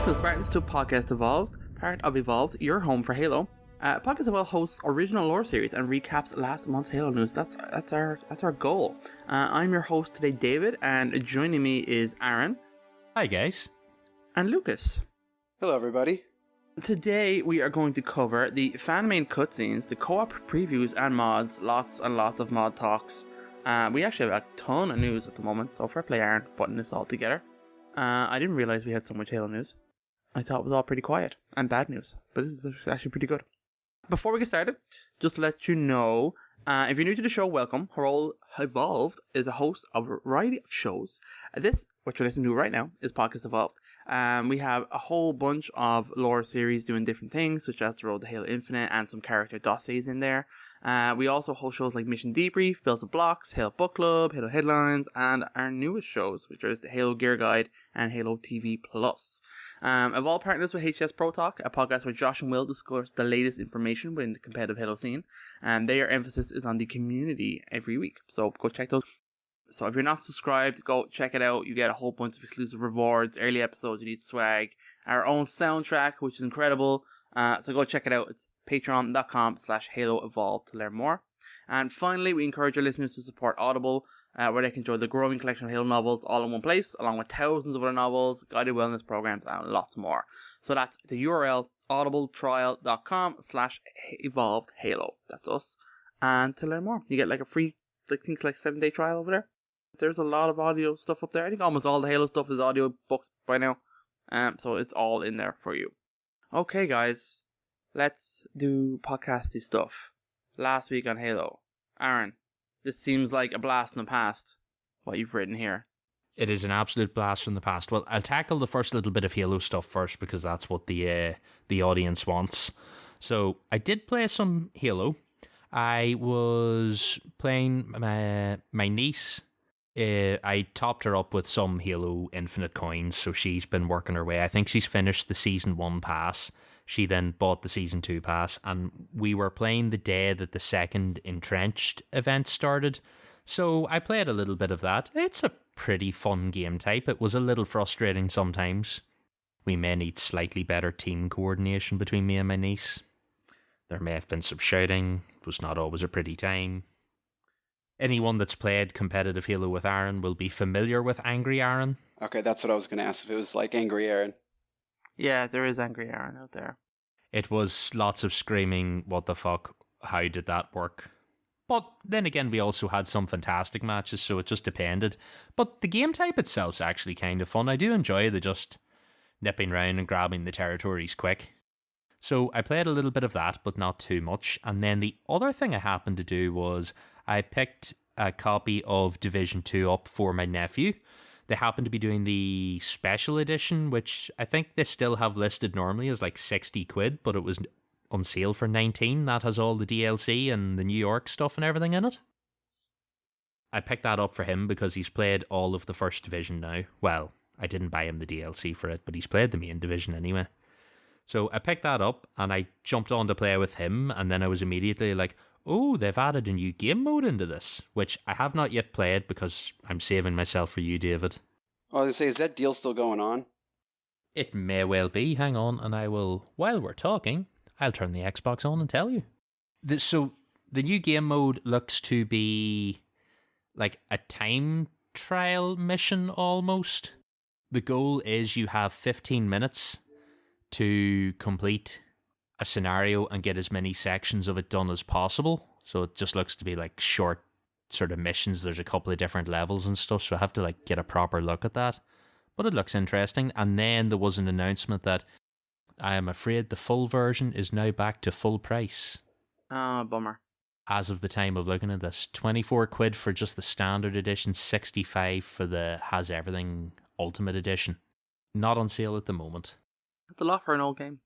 Welcome, Spartans, to Podcast Evolved, part of Evolved, your home for Halo. Podcast Evolved hosts original lore series and recaps last month's Halo news. That's our goal. I'm your host today, David, and joining me is Aaron. Hi, guys. And Lucas. Hello, everybody. Today we are going to cover the fan-made cutscenes, the co-op previews and mods, lots and lots of mod talks. We actually have a ton of news at the moment, so fair play, Aaron, putting this all together. I didn't realize we had so much Halo news. I thought it was all pretty quiet and bad news, but this is actually pretty good. Before we get started, just to let you know, if you're new to the show, welcome. Herol Evolved is a host of a variety of shows. This, what you're listening to right now, is Podcast Evolved. We have a whole bunch of lore series doing different things, such as The Road to Halo Infinite and some character dossiers in there. We also host shows like Mission Debrief, Builds of Blocks, Halo Book Club, Halo Headlines, and our newest shows, which is the Halo Gear Guide and Halo TV Plus. Evolve partners with HCS Pro Talk, a podcast where Josh and Will discuss the latest information within the competitive Halo scene. And their emphasis is on the community every week, so go check those. So if you're not subscribed, go check it out. You get a whole bunch of exclusive rewards, early episodes, you need swag, our own soundtrack, which is incredible. So go check it out. It's patreon.com/Halo Evolve to learn more. And finally, we encourage our listeners to support Audible, where they can enjoy the growing collection of Halo novels all in one place, along with thousands of other novels, guided wellness programs, and lots more. So that's the URL, audibletrial.com/Evolved Halo. That's us. And to learn more, you get like a free, I think, like 7-day trial over there. There's a lot of audio stuff up there. I think almost all the Halo stuff is audio books by now. So it's all in there for you. Okay, guys, let's do podcasty stuff. Last week on Halo, Aaron, this seems like a blast from the past, what you've written here. It is an absolute blast from the past. Well, I'll tackle the first little bit of Halo stuff first because that's what the audience wants. So I did play some Halo. I was playing my niece. I topped her up with some Halo Infinite coins, so she's been working her way. I think she's finished the Season 1 pass. She then bought the Season 2 pass, and we were playing the day that the second Entrenched event started. So I played a little bit of that. It's a pretty fun game type. It was a little frustrating sometimes. We may need slightly better team coordination between me and my niece. There may have been some shouting. It was not always a pretty time. Anyone that's played competitive Halo with Aaron will be familiar with Angry Aaron. Okay, that's what I was going to ask, if it was like Angry Aaron. Yeah, there is Angry Aaron out there. It was lots of screaming, what the fuck, how did that work? But then again, we also had some fantastic matches, so it just depended. But the game type itself's actually kind of fun. I do enjoy the just nipping around and grabbing the territories quick. So I played a little bit of that, but not too much. And then the other thing I happened to do was I picked a copy of Division 2 up for my nephew. They happen to be doing the special edition, which I think they still have listed normally as like 60 quid, but it was on sale for 19. That has all the DLC and the New York stuff and everything in it. I picked that up for him because he's played all of the first division now. Well, I didn't buy him the DLC for it, but he's played the main division anyway. So I picked that up and I jumped on to play with him, and then I was immediately like, oh, they've added a new game mode into this, which I have not yet played because I'm saving myself for you, David. I was going to say, is that deal still going on? It may well be. Hang on, and I will, while we're talking, I'll turn the Xbox on and tell you. So the new game mode looks to be like a time trial mission almost. The goal is you have 15 minutes to complete a scenario and get as many sections of it done as possible. So it just looks to be like short sort of missions. There's a couple of different levels and stuff, so I have to like get a proper look at that. But it looks interesting. And then there was an announcement that I am afraid the full version is now back to full price. Bummer. As of the time of looking at this, 24 quid for just the standard edition, 65 for the Has Everything Ultimate Edition. Not on sale at the moment. That's a lot for an old game.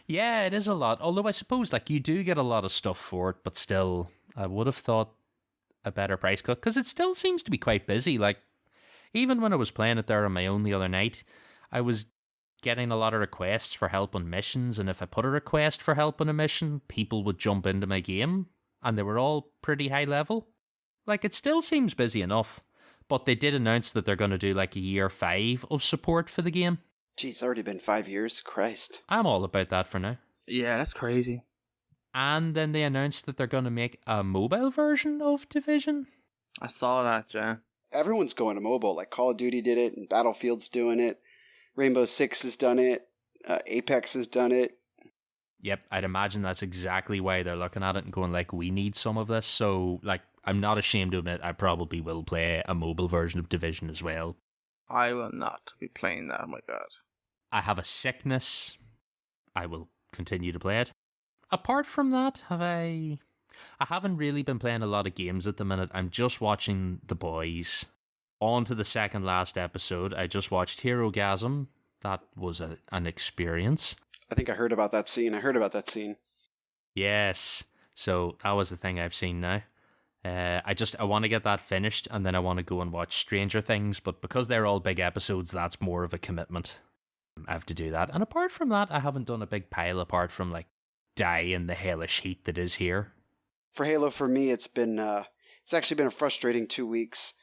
Yeah, it is a lot. Although I suppose like you do get a lot of stuff for it, but still, I would have thought a better price cut because it still seems to be quite busy. Like even when I was playing it there on my own the other night, I was getting a lot of requests for help on missions, and if I put a request for help on a mission, people would jump into my game, and they were all pretty high level. Like it still seems busy enough, but they did announce that they're going to do like a year 5 of support for the game. Geez, it's already been 5 years. Christ. I'm all about that for now. Yeah, that's crazy. And then they announced that they're going to make a mobile version of Division. I saw that, yeah. Everyone's going to mobile. Like Call of Duty did it, and Battlefield's doing it. Rainbow Six has done it. Apex has done it. Yep, I'd imagine that's exactly why they're looking at it and going like, we need some of this. So, like, I'm not ashamed to admit I probably will play a mobile version of Division as well. I will not be playing that, oh my god. I have a sickness. I will continue to play it. Apart from that, I haven't really been playing a lot of games at the minute. I'm just watching The Boys. On to the second last episode. I just watched Hero Gasm. That was an experience. I think I heard about that scene. Yes. So that was the thing I've seen now. I want to get that finished, and then I want to go and watch Stranger Things, but because they're all big episodes, that's more of a commitment. I have to do that. And apart from that, I haven't done a big pile apart from like die in the hellish heat that is here. For Halo, for me, it's actually been a frustrating 2 weeks.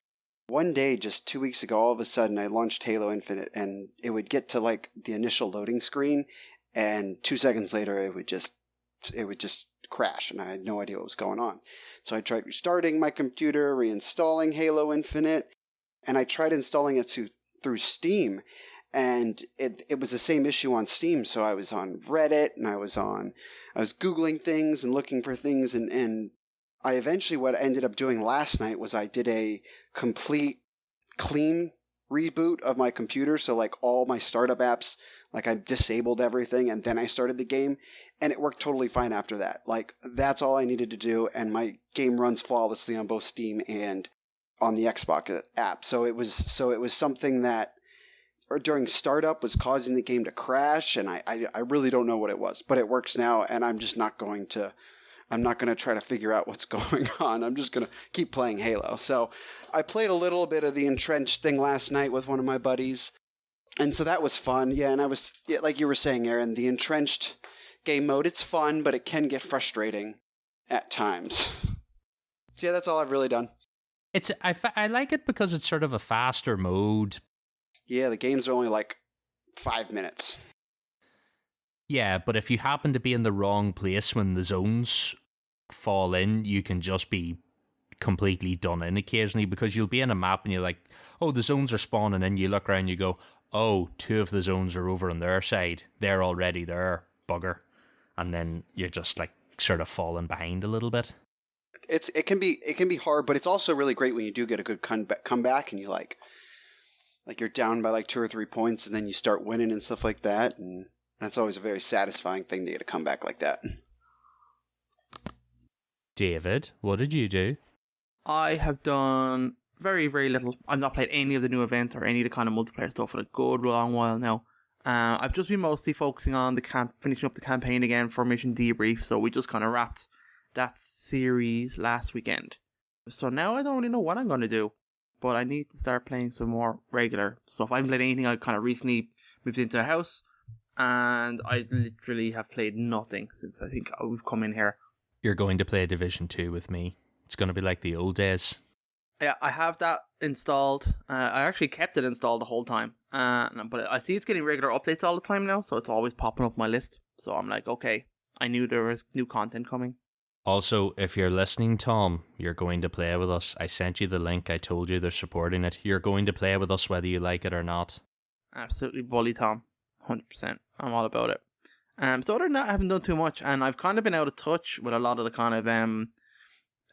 One day, just 2 weeks ago, all of a sudden, I launched Halo Infinite, and it would get to like the initial loading screen, and 2 seconds later, it would just crash, and I had no idea what was going on. So I tried restarting my computer, reinstalling Halo Infinite, and I tried installing it through Steam, and it was the same issue on Steam. So I was on Reddit, and I was Googling things and looking for things, and I eventually, what I ended up doing last night was I did a complete clean reboot of my computer. So like all my startup apps, like I disabled everything, and then I started the game, and it worked totally fine after that. Like that's all I needed to do, and my game runs flawlessly on both Steam and on the Xbox app. So it was something that during startup was causing the game to crash, and I really don't know what it was, but it works now, and I'm not going to try to figure out what's going on. I'm just going to keep playing Halo. So I played a little bit of the Entrenched thing last night with one of my buddies, and so that was fun. Yeah, and like you were saying, Aaron, the Entrenched game mode, it's fun, but it can get frustrating at times. So yeah, that's all I've really done. I like it because it's sort of a faster mode. Yeah, the games are only like 5 minutes. Yeah, but if you happen to be in the wrong place when the zones fall in, you can just be completely done in occasionally, because you'll be in a map and you're like, oh, the zones are spawning in. You look around, you go, oh, 2 of the zones are over on their side. They're already there, bugger. And then you're just like sort of falling behind a little bit. It can be hard, but it's also really great when you do get a good comeback and you like you're down by like 2 or 3 points and then you start winning and stuff like that, and that's always a very satisfying thing to get a comeback like that. David, what did you do? I have done very, very little. I've not played any of the new events or any of the kind of multiplayer stuff in a good long while now. I've just been mostly focusing on finishing up the campaign again for Mission Debrief, so we just kind of wrapped that series last weekend. So now I don't really know what I'm going to do, but I need to start playing some more regular stuff. I haven't played anything. I kind of recently moved into a house, and I literally have played nothing since I think we've come in here. You're going to play Division 2 with me. It's going to be like the old days. Yeah, I have that installed. I actually kept it installed the whole time. But I see it's getting regular updates all the time now, so it's always popping up my list. So I'm like, okay, I knew there was new content coming. Also, if you're listening, Tom, you're going to play with us. I sent you the link. I told you they're supporting it. You're going to play with us whether you like it or not. Absolutely bully Tom. 100%. I'm all about it. So other than that, I haven't done too much, and I've kind of been out of touch with a lot of the kind of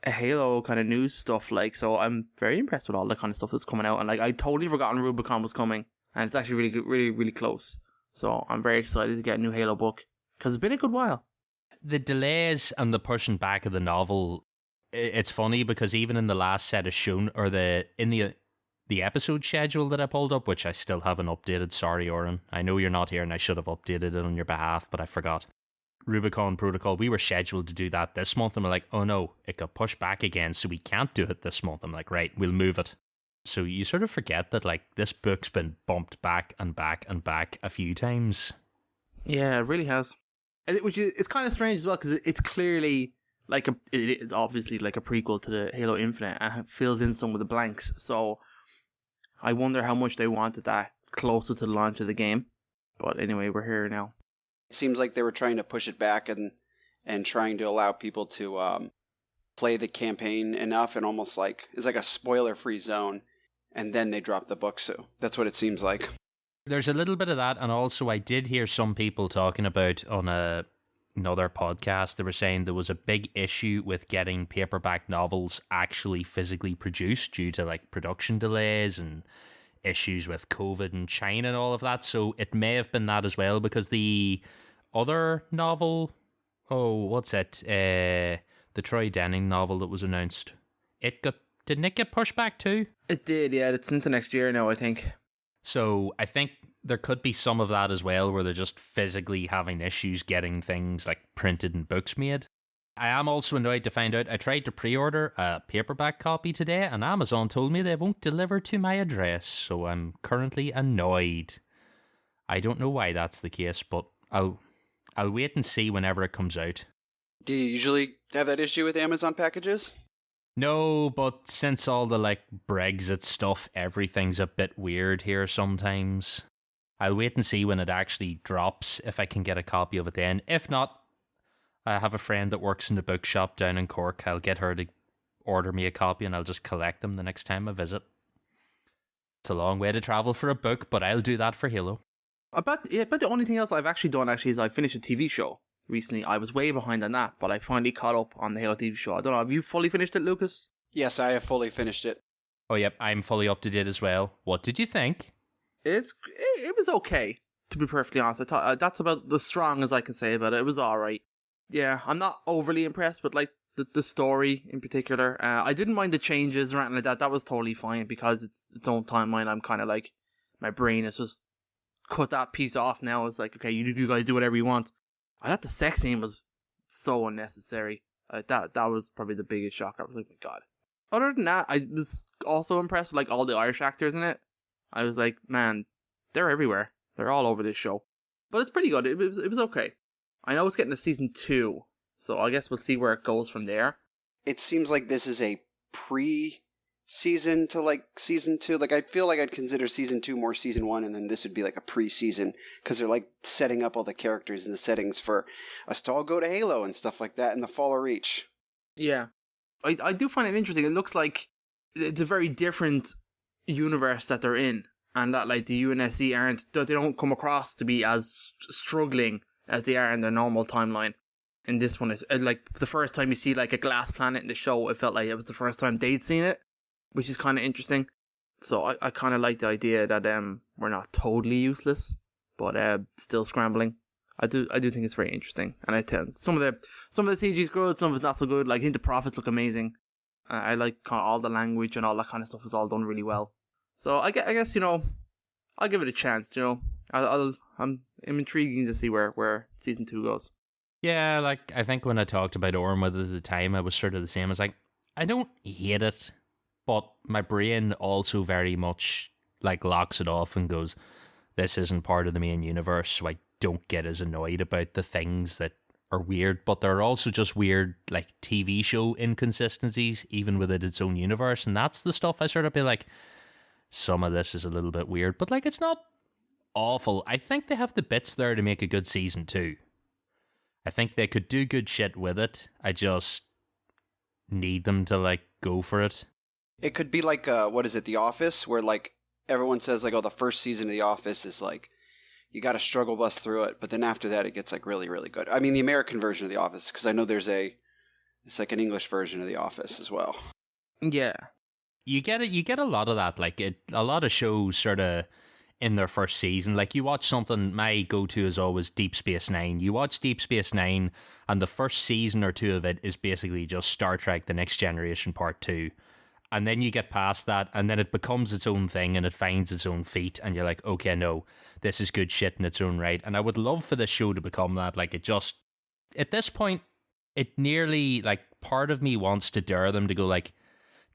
Halo kind of news stuff. Like, so I'm very impressed with all the kind of stuff that's coming out, and like I totally forgotten Rubicon was coming, and it's actually really good, really, really close. So I'm very excited to get a new Halo book because it's been a good while. The delays and the pushing back of the novel, it's funny because even in the last set of shown, or in the episode schedule that I pulled up, which I still haven't updated, sorry Oren, I know you're not here and I should have updated it on your behalf, but I forgot. Rubicon Protocol, we were scheduled to do that this month, and we're like, oh no, it got pushed back again, so we can't do it this month. I'm like, right, we'll move it. So you sort of forget that like this book's been bumped back and back and back a few times. Yeah, it really has. Which is, it's kind of strange as well, because it's clearly like it is obviously like a prequel to the Halo Infinite, and it fills in some of the blanks. So I wonder how much they wanted that closer to the launch of the game. But anyway, we're here now. It seems like they were trying to push it back and trying to allow people to play the campaign enough, and almost like it's like a spoiler-free zone, and then they drop the book. So that's what it seems like. There's a little bit of that, and also I did hear some people talking about on another podcast, they were saying there was a big issue with getting paperback novels actually physically produced due to like production delays and issues with COVID in China and all of that. So it may have been that as well, because the other novel, what's it? The Troy Denning novel that was announced, didn't it get pushed back too? It did, yeah. It's into next year now, I think. So I think there could be some of that as well, where they're just physically having issues getting things like printed and books made. I am also annoyed to find out I tried to pre-order a paperback copy today, and Amazon told me they won't deliver to my address, so I'm currently annoyed. I don't know why that's the case, but I'll wait and see whenever it comes out. Do you usually have that issue with Amazon packages? No, but since all the like Brexit stuff, everything's a bit weird here sometimes. I'll wait and see when it actually drops, if I can get a copy of it then. If not, I have a friend that works in the bookshop down in Cork. I'll get her to order me a copy and I'll just collect them the next time I visit. It's a long way to travel for a book, but I'll do that for Halo. But the only thing else I've actually done is I finished a TV show recently. I was way behind on that, but I finally caught up on the Halo TV show. I don't know, have you fully finished it, Lucas? Yes, I have fully finished it. Oh, yep, I'm fully up to date as well. What did you think? It was okay, to be perfectly honest. I thought that's about the strong as I can say about it. It was alright. Yeah, I'm not overly impressed with like the story in particular. I didn't mind the changes or anything like that. That was totally fine because it's its own timeline. I'm kind of like, my brain is just cut that piece off now. It's like, okay, you guys do whatever you want. I thought the sex scene was so unnecessary. That was probably the biggest shock. I was like, my God. Other than that, I was also impressed with like all the Irish actors in it. I was like, man, they're everywhere. They're all over this show. But it's pretty good. It was okay. I know it's getting to season 2, so I guess we'll see where it goes from there. It seems like this is a pre-season to like season 2. Like I feel like I'd consider season 2 more season 1, and then this would be like a pre-season because they're like setting up all the characters and the settings for us to all go to Halo and stuff like that in the fall of Reach. Yeah. I do find it interesting. It looks like it's a very different universe that they're in, and that like the UNSC they don't come across to be as struggling as they are in their normal timeline. And this one is like the first time you see like a glass planet in the show, it felt like it was the first time they'd seen it, which is kind of interesting. So I kind of like the idea that we're not totally useless, but still scrambling. I do think it's very interesting, and I tell some of the CG is good, some of it's not so good. Like I think the Prophets look amazing. I like kind of all the language and all that kind of stuff is all done really well. So I guess I'll give it a chance. I'm intriguing to see where season 2 goes. Yeah, like I think when I talked about Ormwood at the time, I was sort of the same. I was like, I don't hate it, but my brain also very much like locks it off and goes, this isn't part of the main universe, so I don't get as annoyed about the things that are weird, but there are also just weird like TV show inconsistencies even within its own universe, and that's the stuff I sort of be like, some of this is a little bit weird, but like it's not awful. I think they have the bits there to make a good season 2. I think they could do good shit with it. I just need them to like go for it. It could be like what is it, The Office, where like everyone says like, oh, the first season of The Office is like you got to struggle bust through it, but then after that it gets like really, really good. I mean, the American version of The Office, because I know it's like an English version of The Office as well. Yeah, you get a lot of that. Like a lot of shows sort of in their first season. Like you watch something, my go-to is always Deep Space Nine. You watch Deep Space Nine, and the first season or 2 of it is basically just Star Trek: The Next Generation Part 2. And then you get past that, and then it becomes its own thing, and it finds its own feet, and you're like, okay, no, this is good shit in its own right. And I would love for this show to become that. Like, it just, at this point, it nearly, like, part of me wants to dare them to go, like,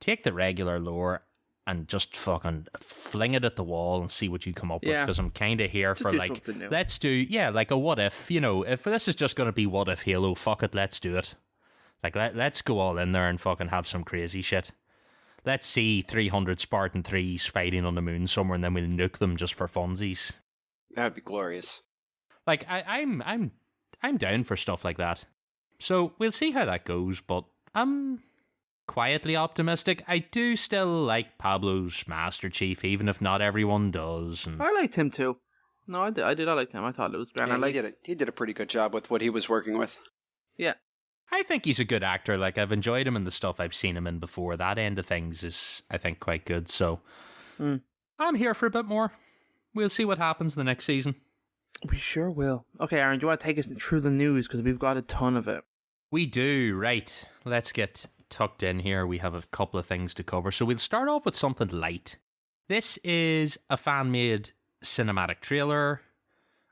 take the regular lore and just fucking fling it at the wall and see what you come up with. Because I'm kind of here for, like, let's do, like a what if, if this is just going to be what if Halo, fuck it, let's do it. Like, let's go all in there and fucking have some crazy shit. Let's see 300 Spartan 3s fighting on the moon somewhere, and then we'll nuke them just for funsies. That would be glorious. Like I'm down for stuff like that. So we'll see how that goes, but I'm quietly optimistic. I do still like Pablo's Master Chief, even if not everyone does. And I liked him too. No, I did. I liked him. I thought it was great. Yeah, he did a pretty good job with what he was working with. Yeah. I think he's a good actor. Like, I've enjoyed him in the stuff I've seen him in before. That end of things is, I think, quite good. So I'm here for a bit more. We'll see what happens in the next season. We sure will. Okay, Aaron, do you want to take us through the news? Because we've got a ton of it. We do, right. Let's get tucked in here. We have a couple of things to cover. So we'll start off with something light. This is a fan-made cinematic trailer,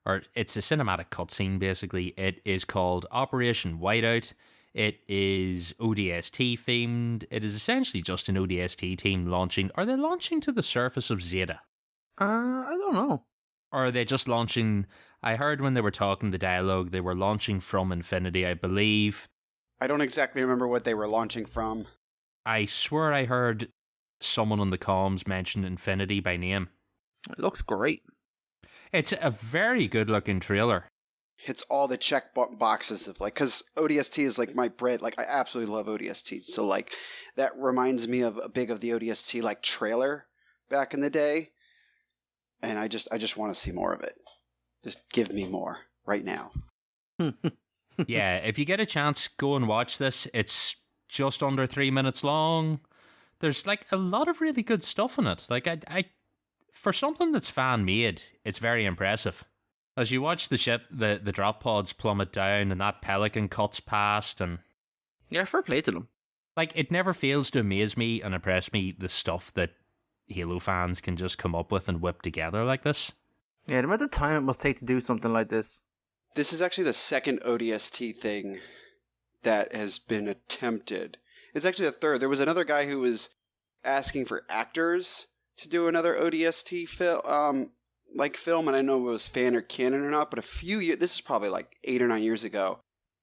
or it's a cinematic cutscene, basically. It is called Operation Whiteout. It is ODST themed. It is essentially just an ODST team launching. Are they launching to the surface of Zeta? I don't know. Or are they just launching? I heard when they were talking the dialogue, they were launching from Infinity, I believe. I don't exactly remember what they were launching from. I swear I heard someone on the comms mention Infinity by name. It looks great. It's a very good looking trailer. It's all the check boxes of like, because ODST is like my bread. Like, I absolutely love ODST. So like, that reminds me of a big of the ODST like trailer back in the day. And I just want to see more of it. Just give me more right now. Yeah, if you get a chance, go and watch this. It's just under 3 minutes long. There's like a lot of really good stuff in it. Like I for something that's fan made, it's very impressive. As you watch the ship, the drop pods plummet down, and that pelican cuts past, and Yeah, fair play to them. like it never fails to amaze me and impress me the stuff that Halo fans can just come up with and whip together like this. Yeah, the amount of time it must take to do something like this. This is actually the second ODST thing that has been attempted. It's actually the third. There was another guy who was asking for actors to do another ODST film, and I don't know if it was fan or canon or not, but a few years, this is probably like 8 or 9 years ago.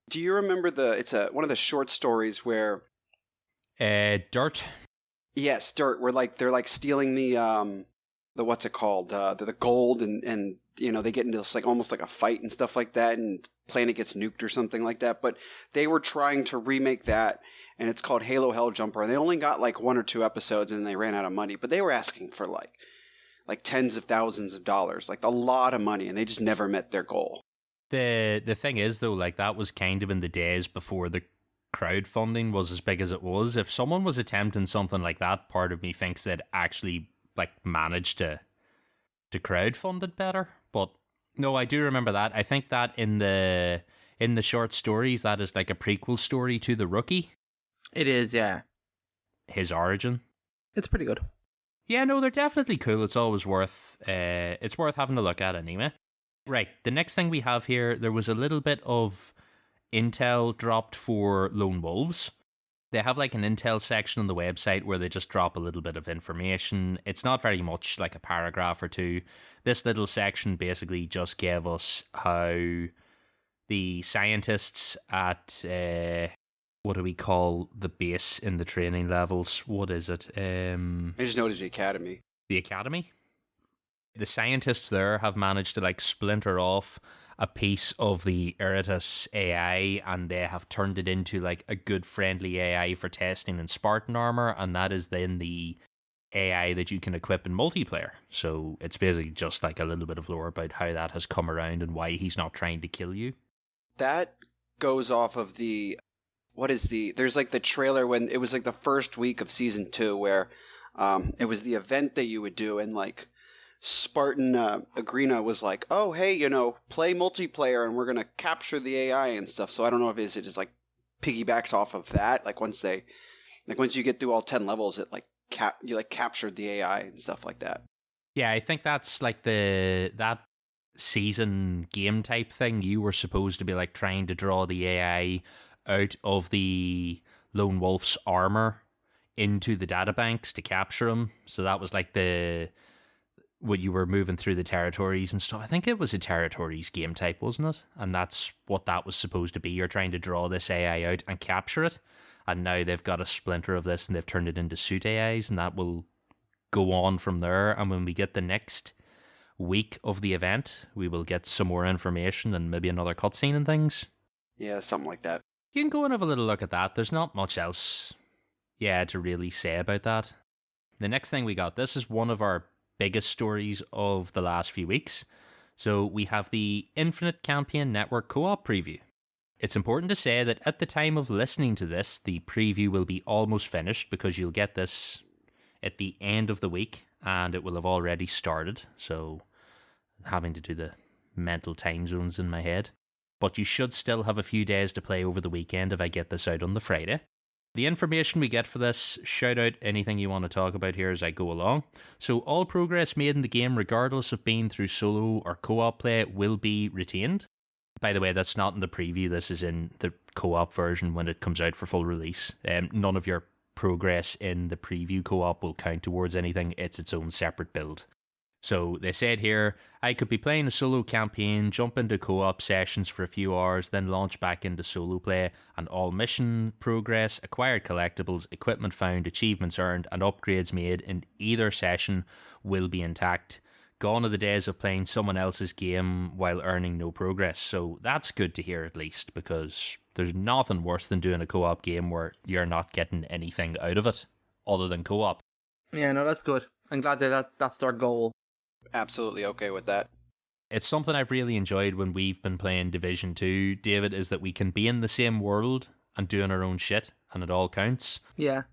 Do you remember it's one of the short stories where... Dirt. Yes, Dirt, where like they're like stealing the what's it called? The gold and you know, they get into this like almost like a fight and stuff like that, and planet gets nuked or something like that. But they were trying to remake that, and it's called Halo Helljumper, and they only got like 1 or 2 episodes and they ran out of money. But they were asking for like tens of thousands of dollars, like a lot of money, and they just never met their goal. The thing is though, like that was kind of in the days before the crowdfunding was as big as it was. If someone was attempting something like that, part of me thinks they'd actually like managed to crowdfund it better. But no, I do remember that. I think that in the short stories, that is like a prequel story to The Rookie. It is, yeah. His origin. It's pretty good. Yeah, no, they're definitely cool. It's always worth having a look at anyway. Right, the next thing we have here, there was a little bit of intel dropped for Lone Wolves. They have like an intel section on the website where they just drop a little bit of information. It's not very much, like a paragraph or two. This little section basically just gave us how the scientists at, what do we call the base in the training levels? What is it? I just know it is the Academy. The Academy? The scientists there have managed to like splinter off a piece of the Iritus AI, and they have turned it into like a good friendly AI for testing in Spartan armor, and that is then the AI that you can equip in multiplayer. So it's basically just like a little bit of lore about how that has come around and why he's not trying to kill you. That goes off of there's like the trailer when it was like the first week of season 2 where it was the event that you would do, and like Spartan Agrina was like, oh, hey, you know, play multiplayer and we're going to capture the AI and stuff. So I don't know if it just like piggybacks off of that. Like once you get through all 10 levels, it like you like captured the AI and stuff like that. Yeah, I think that's like that season game type thing. You were supposed to be like trying to draw the AI out of the Lone Wolf's armor into the databanks to capture him. So that was like what you were moving through the territories and stuff. I think it was a territories game type, wasn't it? And that's what that was supposed to be. You're trying to draw this AI out and capture it. And now they've got a splinter of this and they've turned it into suit AIs, and that will go on from there. And when we get the next week of the event, we will get some more information and maybe another cutscene and things. Yeah, something like that. You can go and have a little look at that. There's not much else, to really say about that. The next thing we got, this is one of our biggest stories of the last few weeks. So we have the Infinite Campaign Network co-op preview. It's important to say that at the time of listening to this, the preview will be almost finished because you'll get this at the end of the week and it will have already started. So having to do the mental time zones in my head. But you should still have a few days to play over the weekend if I get this out on the Friday. The information we get for this, shout out anything you want to talk about here as I go along. So all progress made in the game, regardless of being through solo or co-op play, will be retained. By the way, that's not in the preview, this is in the co-op version when it comes out for full release. None of your progress in the preview co-op will count towards anything, it's its own separate build. So they said here, I could be playing a solo campaign, jump into co-op sessions for a few hours, then launch back into solo play, and all mission progress, acquired collectibles, equipment found, achievements earned, and upgrades made in either session will be intact. Gone are the days of playing someone else's game while earning no progress. So that's good to hear at least, because there's nothing worse than doing a co-op game where you're not getting anything out of it, other than co-op. Yeah, no, that's good. I'm glad that's their goal. Absolutely okay with that. It's something I've really enjoyed when we've been playing Division 2, David, is that we can be in the same world and doing our own shit, and it all counts. Yeah.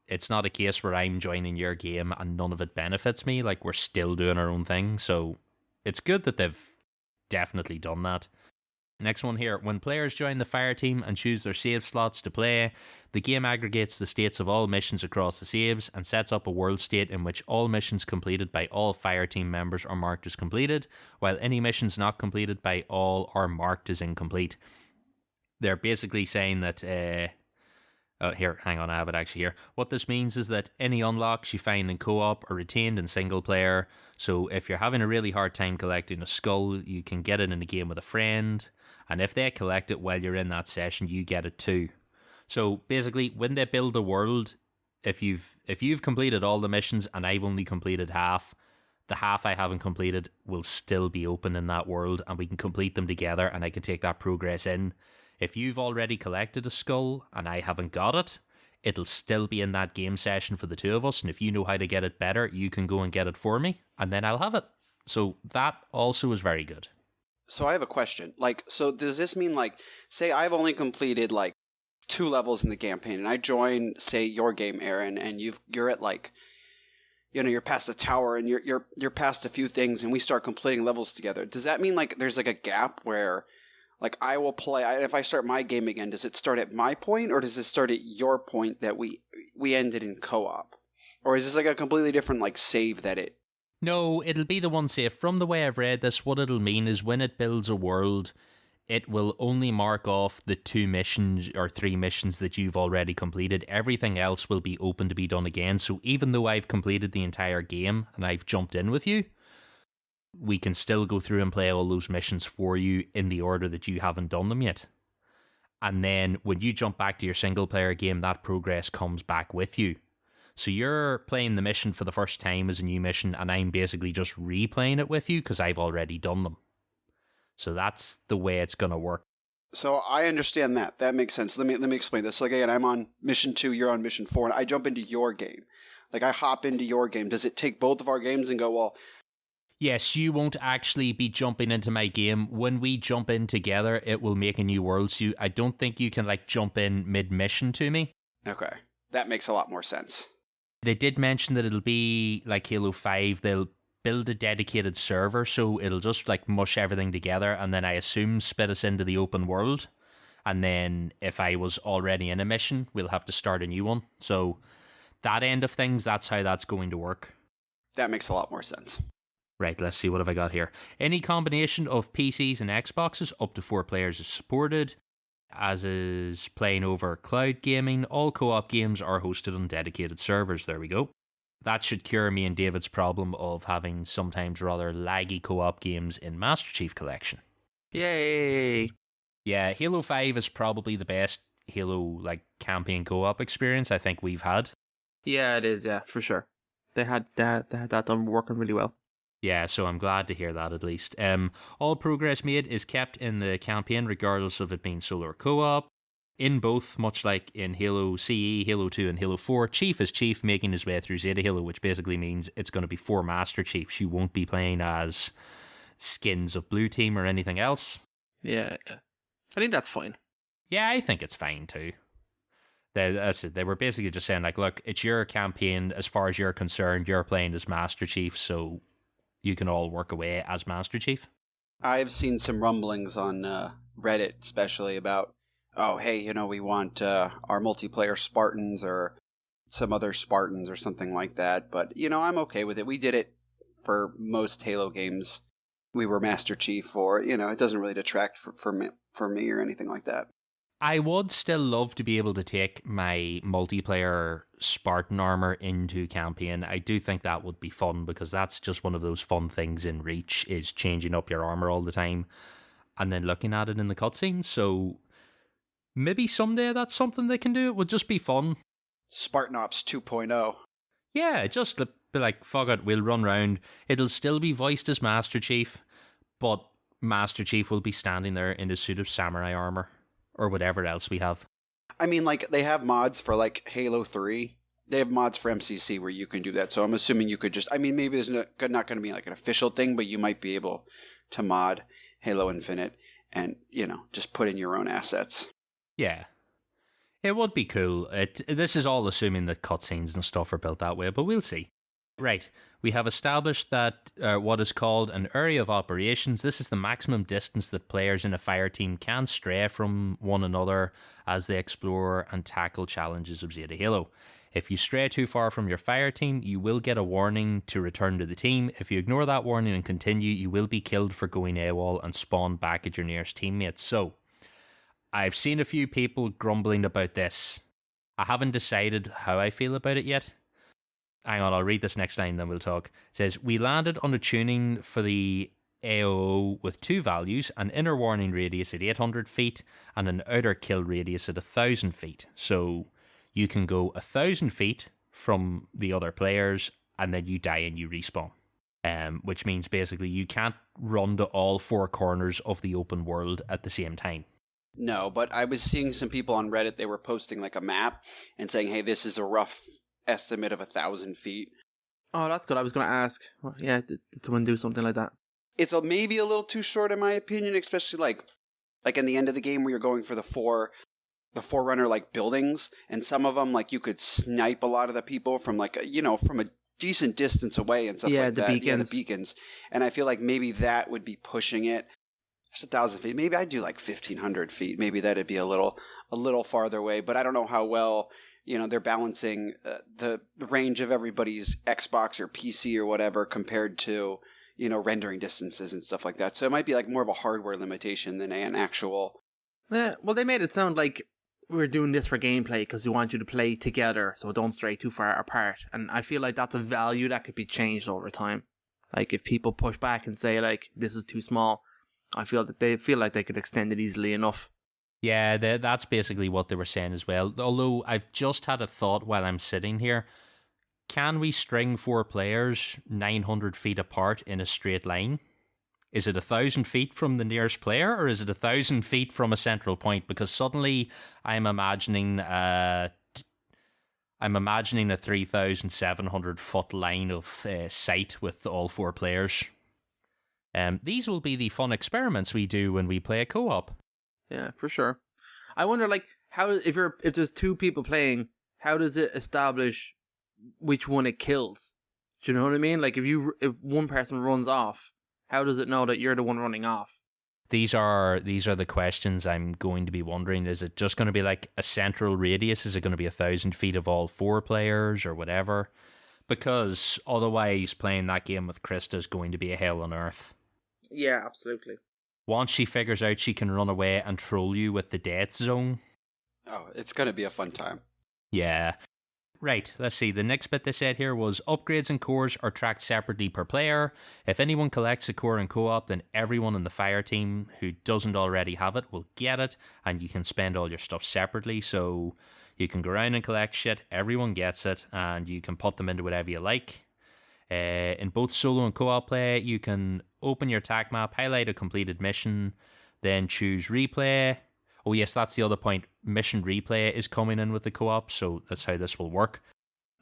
It's not a case where I'm joining your game and none of it benefits me, like we're still doing our own thing, so it's good that they've definitely done that. Next one here. When players join the fire team and choose their save slots to play, the game aggregates the states of all missions across the saves and sets up a world state in which all missions completed by all fire team members are marked as completed, while any missions not completed by all are marked as incomplete. They're basically saying that... here, hang on, I have it actually here. What this means is that any unlocks you find in co-op are retained in single player. So if you're having a really hard time collecting a skull, you can get it in a game with a friend. And if they collect it while you're in that session, you get it too. So basically, when they build a world, if you've completed all the missions and I've only completed half, the half I haven't completed will still be open in that world and we can complete them together and I can take that progress in. If you've already collected a skull and I haven't got it, it'll still be in that game session for the two of us. And if you know how to get it better, you can go and get it for me and then I'll have it. So that also is very good. So I have a question. So does this mean, say I've only completed, 2 levels in the campaign, and I join, say, your game, Aaron, and you're at, you're past the tower, and you're past a few things, and we start completing levels together. Does that mean, there's, a gap where, I will play... if I start my game again, does it start at my point, or does it start at your point that we ended in co-op? Or is this, a completely different, save that it... No, it'll be the one save. From the way I've read this, what it'll mean is when it builds a world, it will only mark off the 2 missions or 3 missions that you've already completed. Everything else will be open to be done again. So even though I've completed the entire game and I've jumped in with you, we can still go through and play all those missions for you in the order that you haven't done them yet. And then when you jump back to your single player game, that progress comes back with you. So you're playing the mission for the first time as a new mission, and I'm basically just replaying it with you because I've already done them. So that's the way it's going to work. So I understand that. That makes sense. Let me explain this. Again, I'm on mission 2, you're on mission 4, and I jump into your game. I hop into your game. Does it take both of our games and go, well... Yes, you won't actually be jumping into my game. When we jump in together, it will make a new world. So I don't think you can jump in mid-mission to me. Okay. That makes a lot more sense. They did mention that it'll be like Halo 5. They'll build a dedicated server, so it'll just mush everything together and then I assume spit us into the open world. And then if I was already in a mission, we'll have to start a new one. So that end of things, that's how that's going to work. That makes a lot more sense. Right, let's see, what have I got here? Any combination of PCs and Xboxes, up to 4 players is supported. As is playing over cloud gaming, all co-op games are hosted on dedicated servers. There we go. That should cure me and David's problem of having sometimes rather laggy co-op games in Master Chief Collection. Yay! Yeah, Halo 5 is probably the best Halo campaign co-op experience I think we've had. Yeah, it is, yeah, for sure. They had that done working really well. Yeah, so I'm glad to hear that at least. All progress made is kept in the campaign regardless of it being solo or co-op. In both, much like in Halo CE, Halo 2, and Halo 4, Chief is Chief making his way through Zeta Halo, which basically means it's going to be 4 Master Chiefs. You won't be playing as skins of Blue Team or anything else. Yeah. I think that's fine. Yeah, I think it's fine too. They were basically just saying, like, look, it's your campaign. As far as you're concerned, you're playing as Master Chief, so you can all work away as Master Chief. I've seen some rumblings on Reddit, especially about, oh, hey, we want our multiplayer Spartans or some other Spartans or something like that. But, I'm okay with it. We did it for most Halo games. We were Master Chief, or, it doesn't really detract for me or anything like that. I would still love to be able to take my multiplayer Spartan armor into campaign. I do think that would be fun because that's just one of those fun things in Reach is changing up your armor all the time and then looking at it in the cutscenes. So maybe someday that's something they can do. It would just be fun. Spartan Ops 2.0. Yeah, just be like, fuck it, we'll run round. It'll still be voiced as Master Chief, but Master Chief will be standing there in his suit of samurai armor. Or whatever else we have. I mean, like, they have mods for, like, Halo 3. They have mods for MCC where you can do that. So I'm assuming you could just... I mean, maybe there's not going to be, like, an official thing, but you might be able to mod Halo Infinite and, just put in your own assets. Yeah. It would be cool. This is all assuming that cutscenes and stuff are built that way, but we'll see. Right. We have established that what is called an area of operations. This is the maximum distance that players in a fire team can stray from one another as they explore and tackle challenges of Zeta Halo. If you stray too far from your fire team, you will get a warning to return to the team. If you ignore that warning and continue, you will be killed for going AWOL and spawn back at your nearest teammates. So, I've seen a few people grumbling about this. I haven't decided how I feel about it yet. Hang on, I'll read this next line, then we'll talk. It says, we landed on a tuning for the AOO with 2 values, an inner warning radius at 800 feet and an outer kill radius at 1,000 feet. So you can go 1,000 feet from the other players and then you die and you respawn. Which means basically you can't run to all 4 corners of the open world at the same time. No, but I was seeing some people on Reddit, they were posting like a map and saying, hey, this is a rough estimate of 1,000 feet. Oh, that's good. I was going to ask. Well, yeah, did someone do something like that? It's maybe a little too short in my opinion, especially like in the end of the game where you're going for the Forerunner like buildings, and some of them like you could snipe a lot of the people from like from a decent distance away and stuff like that. Beacons. Yeah, the beacons. And I feel like maybe that would be pushing it. There's 1,000 feet. Maybe I'd do like 1,500 feet. Maybe that'd be a little farther away. But I don't know how well they're balancing the range of everybody's Xbox or PC or whatever compared to rendering distances and stuff like that. So it might be like more of a hardware limitation than an actual. Yeah, well, they made it sound like we're doing this for gameplay because we want you to play together, so don't stray too far apart. And I feel like that's a value that could be changed over time. Like if people push back and say like this is too small, I feel that they feel like they could extend it easily enough. Yeah, that's basically what they were saying as well. Although I've just had a thought while I'm sitting here. Can we string 4 players 900 feet apart in a straight line? Is it 1,000 feet from the nearest player, or is it 1,000 feet from a central point? Because suddenly I'm imagining a 3,700 foot line of sight with all 4 players. These will be the fun experiments we do when we play a co-op. Yeah, for sure. I wonder, like, how if there's 2 people playing, how does it establish which one it kills? Do you know what I mean? Like, if one person runs off, how does it know that you're the one running off? These are the questions I'm going to be wondering. Is it just going to be like a central radius? Is it going to be 1,000 feet of all 4 players or whatever? Because otherwise, playing that game with Krista is going to be a hell on earth. Yeah, absolutely. Once she figures out she can run away and troll you with the death zone. Oh, it's going to be a fun time. Yeah. Right, let's see. The next bit they said here was upgrades and cores are tracked separately per player. If anyone collects a core in co-op, then everyone in the fire team who doesn't already have it will get it, and you can spend all your stuff separately. So you can go around and collect shit, everyone gets it, and you can put them into whatever you like. In both solo and co-op play, you can open your attack map, highlight a completed mission, then choose replay. Oh yes, that's the other point. Mission replay is coming in with the co-op, so that's how this will work.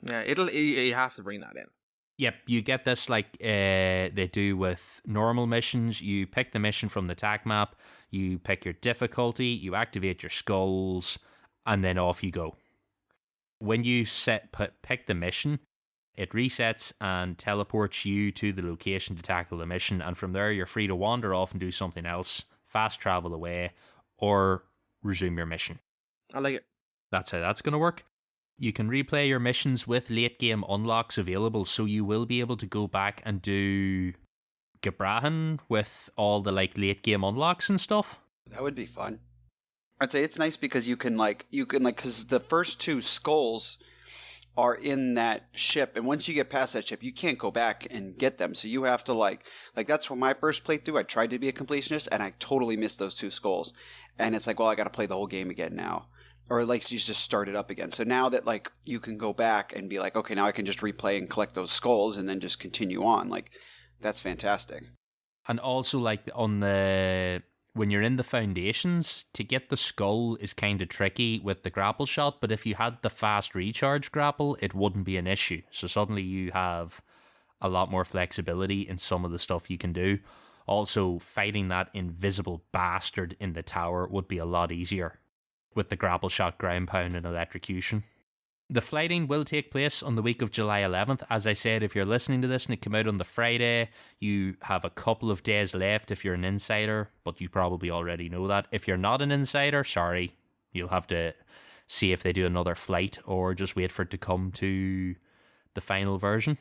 Yeah, you have to bring that in. Yep, you get this like they do with normal missions. You pick the mission from the attack map, you pick your difficulty, you activate your skulls, and then off you go. When you pick the mission, it resets and teleports you to the location to tackle the mission, and from there you're free to wander off and do something else, fast travel away, or resume your mission. I like it. That's how that's going to work. You can replay your missions with late game unlocks available, so you will be able to go back and do Gebrahen with all the like late game unlocks and stuff. That would be fun. I'd say it's nice because you can because the first two skulls are in that ship, and once you get past that ship, you can't go back and get them. So you have to like that's when my first playthrough, I tried to be a completionist, and I totally missed those two skulls. And it's like, well, I got to play the whole game again now, or like you just start it up again. So now that like you can go back and be like, okay, now I can just replay and collect those skulls and then just continue on. Like that's fantastic. And also like when you're in the foundations, to get the skull is kind of tricky with the grapple shot, but if you had the fast recharge grapple, it wouldn't be an issue. So suddenly you have a lot more flexibility in some of the stuff you can do. Also, fighting that invisible bastard in the tower would be a lot easier with the grapple shot, ground pound, and electrocution. The flighting will take place on the week of July 11th. As I said, if you're listening to this and it came out on the Friday, you have a couple of days left if you're an insider, but you probably already know that. If you're not an insider, sorry, you'll have to see if they do another flight or just wait for it to come to the final version.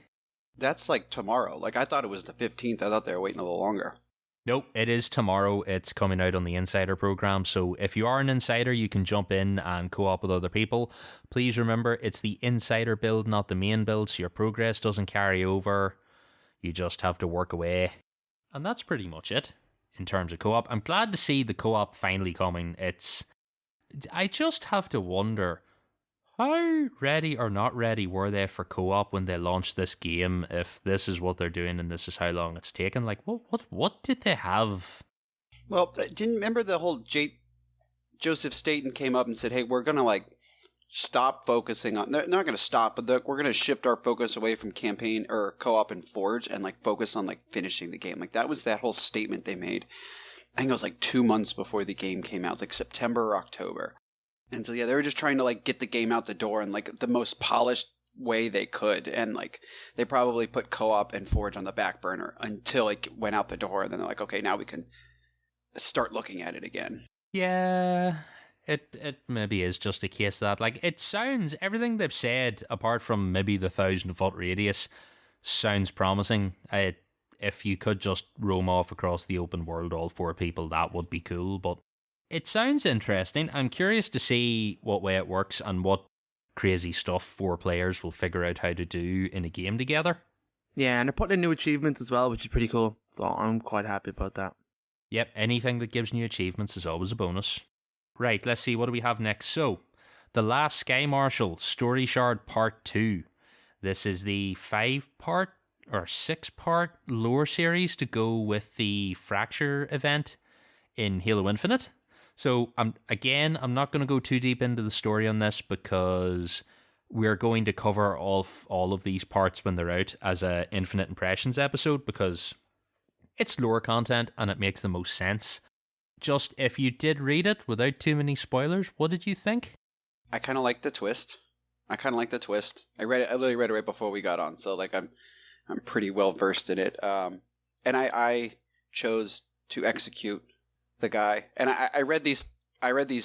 That's like tomorrow. Like I thought it was the 15th. I thought they were waiting a little longer. Nope, it is tomorrow. It's coming out on the Insider program. So if you are an insider, you can jump in and co-op with other people. Please remember, it's the Insider build, not the main build, so your progress doesn't carry over. You just have to work away. And that's pretty much it in terms of co-op. I'm glad to see the co-op finally coming. I just have to wonder, how ready or not ready were they for co-op when they launched this game, if this is what they're doing and this is how long it's taken? Like, what did they have? Well, didn't remember the whole Joseph Staten came up and said, hey, we're going to like stop focusing on, they're not going to stop, but we're going to shift our focus away from campaign or co-op and Forge and like focus on like finishing the game. Like that was that whole statement they made. I think it was like 2 months before the game came out. It was like September or October. And so, yeah, they were just trying to, like, get the game out the door in, like, the most polished way they could. And, like, they probably put co-op and Forge on the back burner until it went out the door. And then they're like, okay, now we can start looking at it again. Yeah, it maybe is just a case that, like, it sounds, everything they've said, apart from maybe the 1,000-foot radius, sounds promising. If you could just roam off across the open world, all 4 people, that would be cool, but it sounds interesting. I'm curious to see what way it works and what crazy stuff 4 players will figure out how to do in a game together. Yeah, and they're putting in new achievements as well, which is pretty cool. So I'm quite happy about that. Yep, anything that gives new achievements is always a bonus. Right, let's see, what do we have next? So, The Last Sky Marshal, Story Shard Part 2. This is the 5-part or 6-part lore series to go with the Fracture event in Halo Infinite. So, I'm not going to go too deep into the story on this because we're going to cover all of these parts when they're out as a Infinite Impressions episode because it's lore content and it makes the most sense. Just, if you did read it without too many spoilers, what did you think? I kind of like the twist. I literally read it right before we got on, so like I'm pretty well versed in it. And I chose to execute the guy, and I read these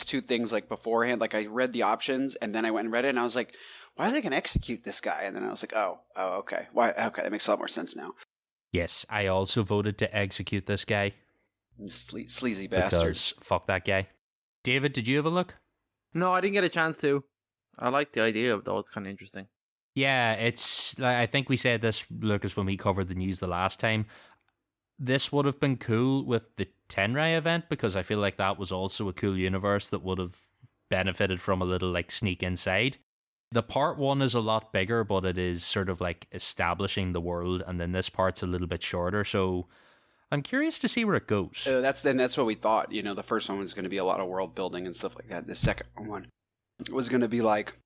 2 things like beforehand. Like I read the options and then I went and read it and I was like, why are they gonna execute this guy? And then I was like, oh okay, why? Okay, that makes a lot more sense now. Yes, I also voted to execute this guy. Sleazy bastard. Because fuck that guy. David, did you have a look? No, I didn't get a chance to. I like the idea of it, though. It's kind of interesting. Yeah, it's, I think we said this, Lucas, when we covered the news the last time. This would have been cool with the Tenrai event because I feel like that was also a cool universe that would have benefited from a little like sneak inside. The part 1 is a lot bigger, but it is sort of like establishing the world, and then this part's a little bit shorter, so I'm curious to see where it goes. That's what we thought. The first one was going to be a lot of world building and stuff like that. The second one was going to be like,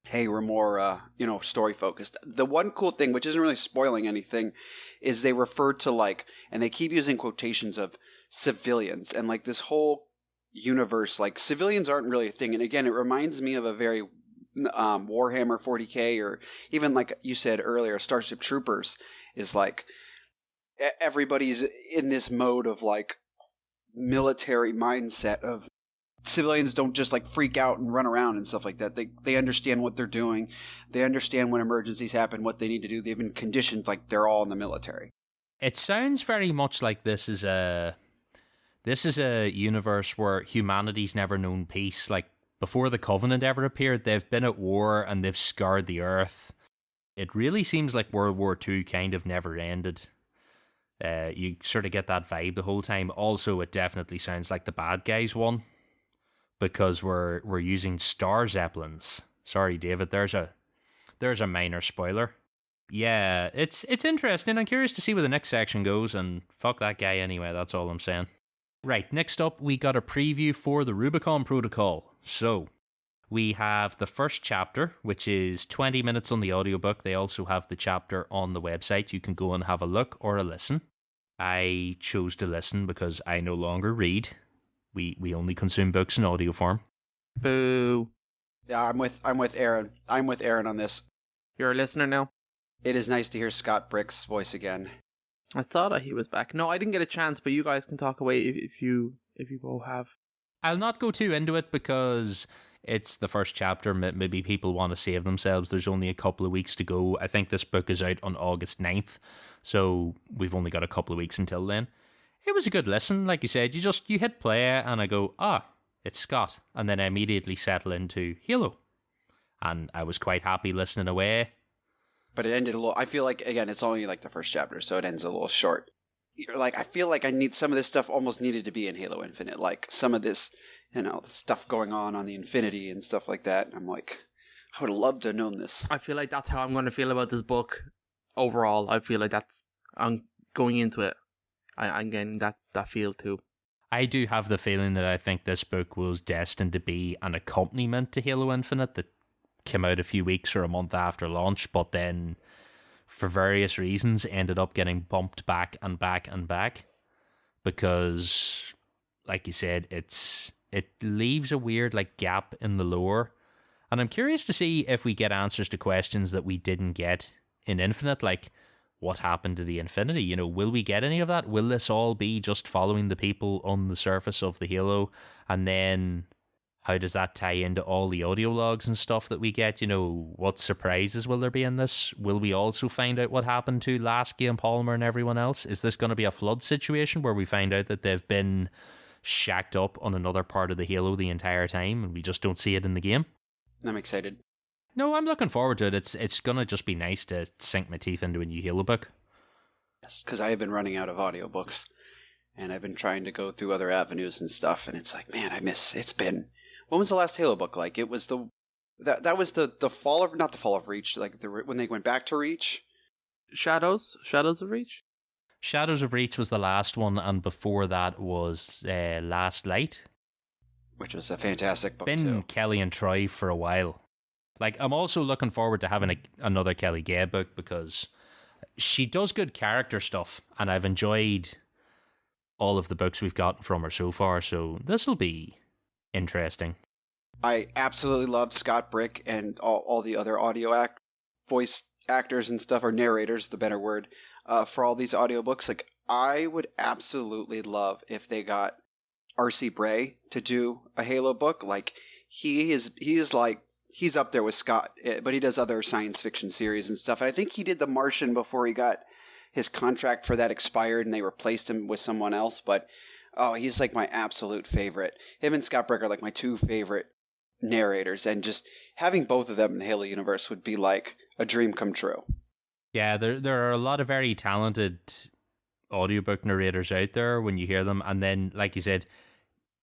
hey, we're more, story focused. The one cool thing, which isn't really spoiling anything, is they refer to like, and they keep using quotations of civilians, and like this whole universe, like civilians aren't really a thing. And again, it reminds me of a very Warhammer 40K, or even like you said earlier, Starship Troopers is like everybody's in this mode of like military mindset of civilians don't just like freak out and run around and stuff like that. They understand what they're doing. They understand when emergencies happen, what they need to do. They've been conditioned like they're all in the military. It sounds very much like this is a universe where humanity's never known peace. Like before the Covenant ever appeared, they've been at war and they've scarred the earth. It really seems like World War II kind of never ended. You sort of get that vibe the whole time. Also, it definitely sounds like the bad guys won, because we're using Star Zeppelins. Sorry, David, there's a minor spoiler. Yeah, it's interesting. I'm curious to see where the next section goes, and fuck that guy anyway, that's all I'm saying. Right, next up, we got a preview for the Rubicon Protocol. So, we have the first chapter, which is 20 minutes on the audiobook. They also have the chapter on the website. You can go and have a look or a listen. I chose to listen because I no longer read. We only consume books in audio form. Boo. Yeah, I'm with Aaron. I'm with Aaron on this. You're a listener now? It is nice to hear Scott Brick's voice again. I thought that he was back. No, I didn't get a chance, but you guys can talk away if you both have. I'll not go too into it because it's the first chapter. Maybe people want to save themselves. There's only a couple of weeks to go. I think this book is out on August 9th, so we've only got a couple of weeks until then. It was a good listen, like you said. You hit play and I go, it's Scott. And then I immediately settle into Halo. And I was quite happy listening away. But it ended a little, I feel like, again, it's only like the first chapter, so it ends a little short. You're like, I feel like I need some of this stuff almost needed to be in Halo Infinite. Like some of this, stuff going on the Infinity and stuff like that. And I'm like, I would have loved to have known this. I feel like that's how I'm going to feel about this book overall. I feel like I'm going into it. I'm getting that feel too. I do have the feeling that I think this book was destined to be an accompaniment to Halo Infinite that came out a few weeks or a month after launch, but then for various reasons ended up getting bumped back and back and back because, like you said, it leaves a weird gap in the lore. And I'm curious to see if we get answers to questions that we didn't get in Infinite, like what happened to the Infinity? Will we get any of that? Will this all be just following the people on the surface of the Halo? And then how does that tie into all the audio logs and stuff that we get? What surprises will there be in this? Will we also find out what happened to Lasky and Palmer and everyone else? Is this going to be a flood situation where we find out that they've been shacked up on another part of the Halo the entire time and we just don't see it in the game? I'm excited. No, I'm looking forward to it. It's going to just be nice to sink my teeth into a new Halo book. Yes, because I have been running out of audiobooks, and I've been trying to go through other avenues and stuff, and it's like, man, it's been... When was the last Halo book? Like, it was that was the fall of... Not the fall of Reach, when they went back to Reach? Shadows of Reach? Shadows of Reach was the last one, and before that was Last Light. Which was a fantastic book, been too. Kelly and Troy for a while. I'm also looking forward to having another Kelly Gay book because she does good character stuff, and I've enjoyed all of the books we've gotten from her so far, so this will be interesting. I absolutely love Scott Brick and all the other voice actors and stuff, or narrators, the better word, for all these audiobooks. I would absolutely love if they got R.C. Bray to do a Halo book. He's up there with Scott, but he does other science fiction series and stuff. And I think he did The Martian before he got his contract for that expired and they replaced him with someone else. But, he's my absolute favorite. Him and Scott Brick are my two favorite narrators. And just having both of them in the Halo universe would be a dream come true. Yeah, there are a lot of very talented audiobook narrators out there when you hear them. And then, like you said,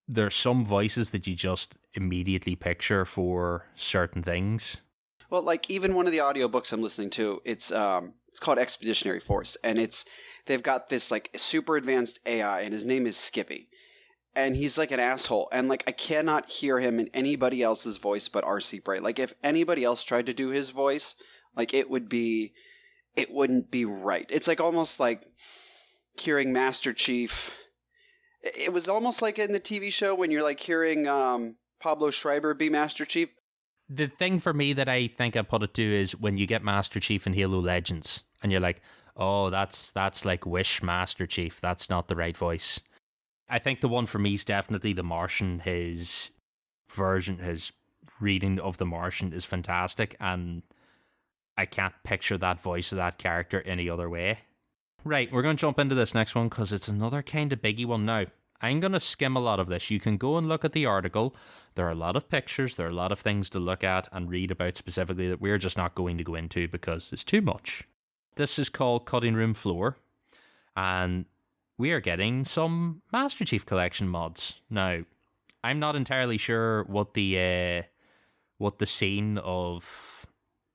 there's some voices that you just immediately picture for certain things. Well, like even one of the audiobooks I'm listening to, it's called Expeditionary Force, and they've got this like super advanced AI, and his name is Skippy. And he's like an asshole, and like I cannot hear him in anybody else's voice but RC Bright. Like if anybody else tried to do his voice, like it wouldn't be right. It's like almost like hearing Master Chief. It was almost like in the TV show when you're like hearing Pablo Schreiber be Master Chief. The thing for me that I think I put it to is when you get Master Chief in Halo Legends, and you're like, oh, that's like Wish Master Chief. That's not the right voice. I think the one for me is definitely The Martian. His reading of The Martian is fantastic, and I can't picture that voice of that character any other way. Right, we're going to jump into this next one because it's another kind of biggie one now. I'm going to skim a lot of this. You can go and look at the article. There are a lot of pictures. There are a lot of things to look at and read about specifically that we're just not going to go into because it's too much. This is called Cutting Room Floor, and we are getting some Master Chief Collection mods. Now, I'm not entirely sure what the scene of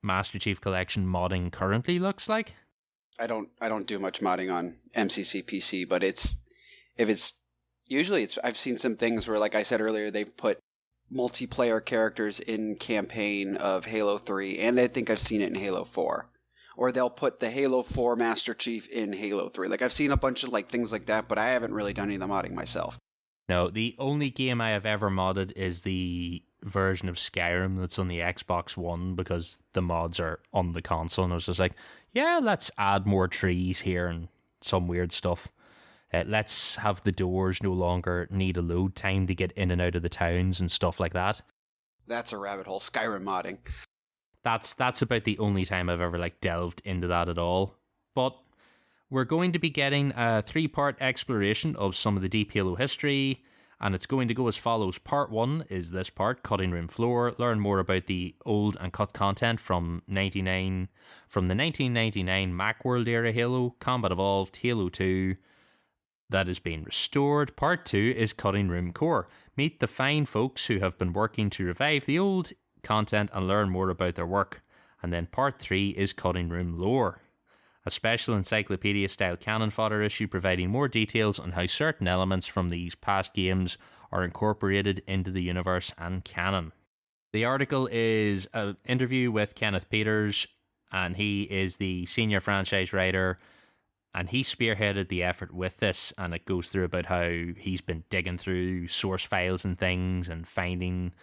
Master Chief Collection modding currently looks like. I don't do much modding on MCC PC, but I've seen some things where, like I said earlier, they've put multiplayer characters in campaign of Halo 3, and I think I've seen it in Halo 4. Or they'll put the Halo 4 Master Chief in Halo 3. Like I've seen a bunch of like things like that, but I haven't really done any of the modding myself. No, the only game I have ever modded is the version of Skyrim that's on the Xbox One because the mods are on the console, and I was just like, yeah, let's add more trees here and some weird stuff. Let's have the doors no longer need a load time to get in and out of the towns and stuff like that. That's a rabbit hole. Skyrim modding. That's about the only time I've ever like delved into that at all. But we're going to be getting a 3-part exploration of some of the Deep Halo history, and it's going to go as follows. Part 1 is this part, Cutting Room Floor. Learn more about the old and cut content from the 1999 Macworld era Halo, Combat Evolved, Halo 2, that is being restored. Part 2 is Cutting Room Core. Meet the fine folks who have been working to revive the old content and learn more about their work. And then Part 3 is Cutting Room Lore, a special encyclopedia-style canon fodder issue providing more details on how certain elements from these past games are incorporated into the universe and canon. The article is an interview with Kenneth Peters, and he is the senior franchise writer, and he spearheaded the effort with this, and it goes through about how he's been digging through source files and things and finding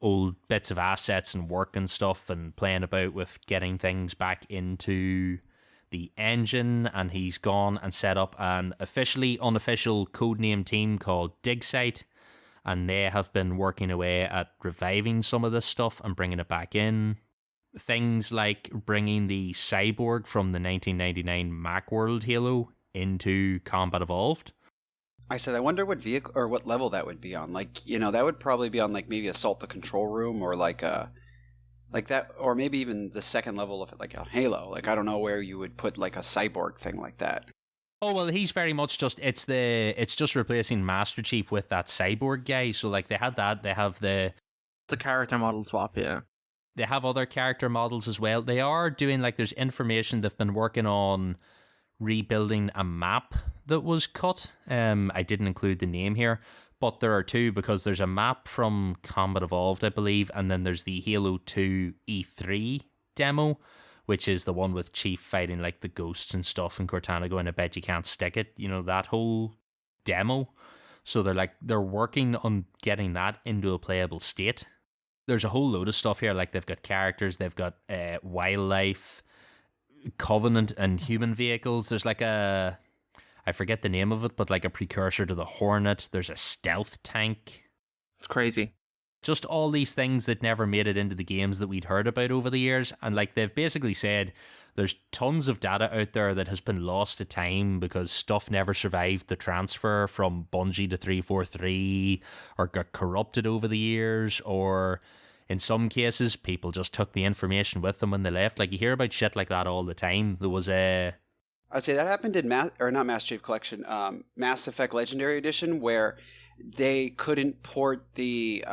old bits of assets and work and stuff and playing about with getting things back into the engine, and he's gone and set up an officially unofficial codename team called DigSite, and they have been working away at reviving some of this stuff and bringing it back in. Things like bringing the cyborg from the 1999 Macworld Halo into Combat Evolved. I said, I wonder what vehicle or what level that would be on. Like, that would probably be on like maybe Assault the Control Room or like that, or maybe even the second level of it, like a Halo. Like, I don't know where you would put like a cyborg thing like that. Oh, well, he's very much just, it's just replacing Master Chief with that cyborg guy. So like they had that, they have the character model swap, yeah. They have other character models as well. They are doing, like, there's information they've been working on rebuilding a map that was cut. I didn't include the name here, but there are two, because there's a map from Combat Evolved, I believe, and then there's the Halo 2 E3 demo, which is the one with Chief fighting, like, the ghosts and stuff, and Cortana going, I bet you can't stick it. That whole demo. So they're working on getting that into a playable state. There's a whole load of stuff here, like they've got characters, they've got wildlife, Covenant and human vehicles. There's like I forget the name of it, but like a precursor to the Hornet. There's a stealth tank. It's crazy. Just all these things that never made it into the games that we'd heard about over the years. And like they've basically said, there's tons of data out there that has been lost to time because stuff never survived the transfer from Bungie to 343 or got corrupted over the years, or in some cases, people just took the information with them when they left. Like, you hear about shit like that all the time. There was I'd say that happened in not Master Chief Collection, Mass Effect Legendary Edition, where they couldn't port the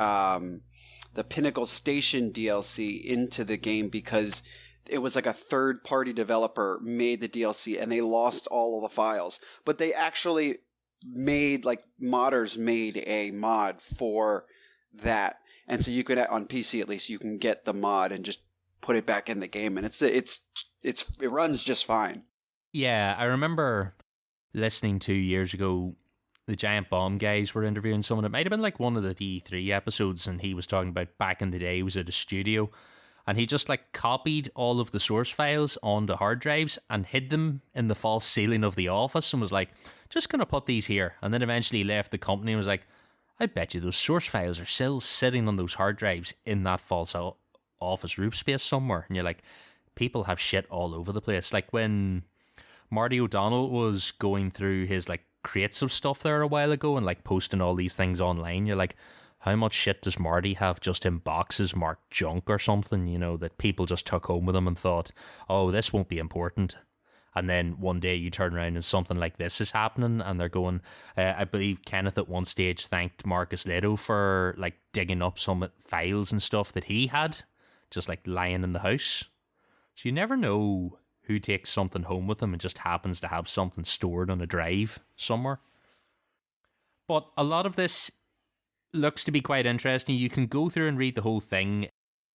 the Pinnacle Station DLC into the game because it was like a third-party developer made the DLC and they lost all of the files. But they actually made, like, modders made a mod for that. And so you could, on PC at least, you can get the mod and just put it back in the game, and it runs just fine. Yeah, I remember listening to years ago, the Giant Bomb guys were interviewing someone. It might have been like one of the E3 episodes, and he was talking about back in the day he was at a studio, and he just like copied all of the source files onto hard drives and hid them in the false ceiling of the office and was like, just gonna put these here. And then eventually left the company and was like, I bet you those source files are still sitting on those hard drives in that false office roof space somewhere. And you're like, people have shit all over the place. Like when Marty O'Donnell was going through his like crates of stuff there a while ago and like posting all these things online, you're like, how much shit does Marty have just in boxes marked junk or something, you know, that people just took home with them and thought, oh, this won't be important. And then one day you turn around and something like this is happening and they're going, I believe Kenneth at one stage thanked Marcus Leto for like digging up some files and stuff that he had just like lying in the house. So you never know who takes something home with them and just happens to have something stored on a drive somewhere. But a lot of this looks to be quite interesting. You can go through and read the whole thing.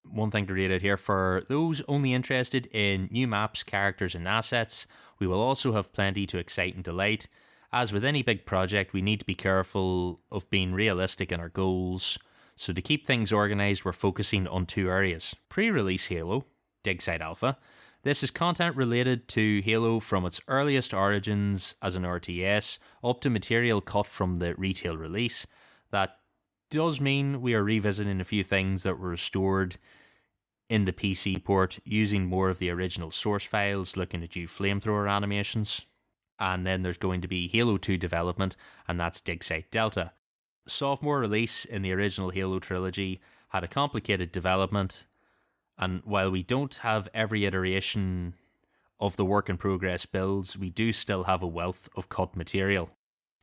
One thing to read out here for those only interested in new maps, characters, and assets. We will also have plenty to excite and delight. As with any big project, we need to be careful of being realistic in our goals. So to keep things organised, we're focusing on 2 areas. Pre-release Halo, Dig Site Alpha. This is content related to Halo from its earliest origins as an RTS up to material cut from the retail release. That does mean we are revisiting a few things that were restored in the PC port using more of the original source files, looking at new flamethrower animations. And then there's going to be Halo 2 development, and that's Dig Site Delta. Sophomore release in the original Halo trilogy had a complicated development, and while we don't have every iteration of the work in progress builds, we do still have a wealth of cut material.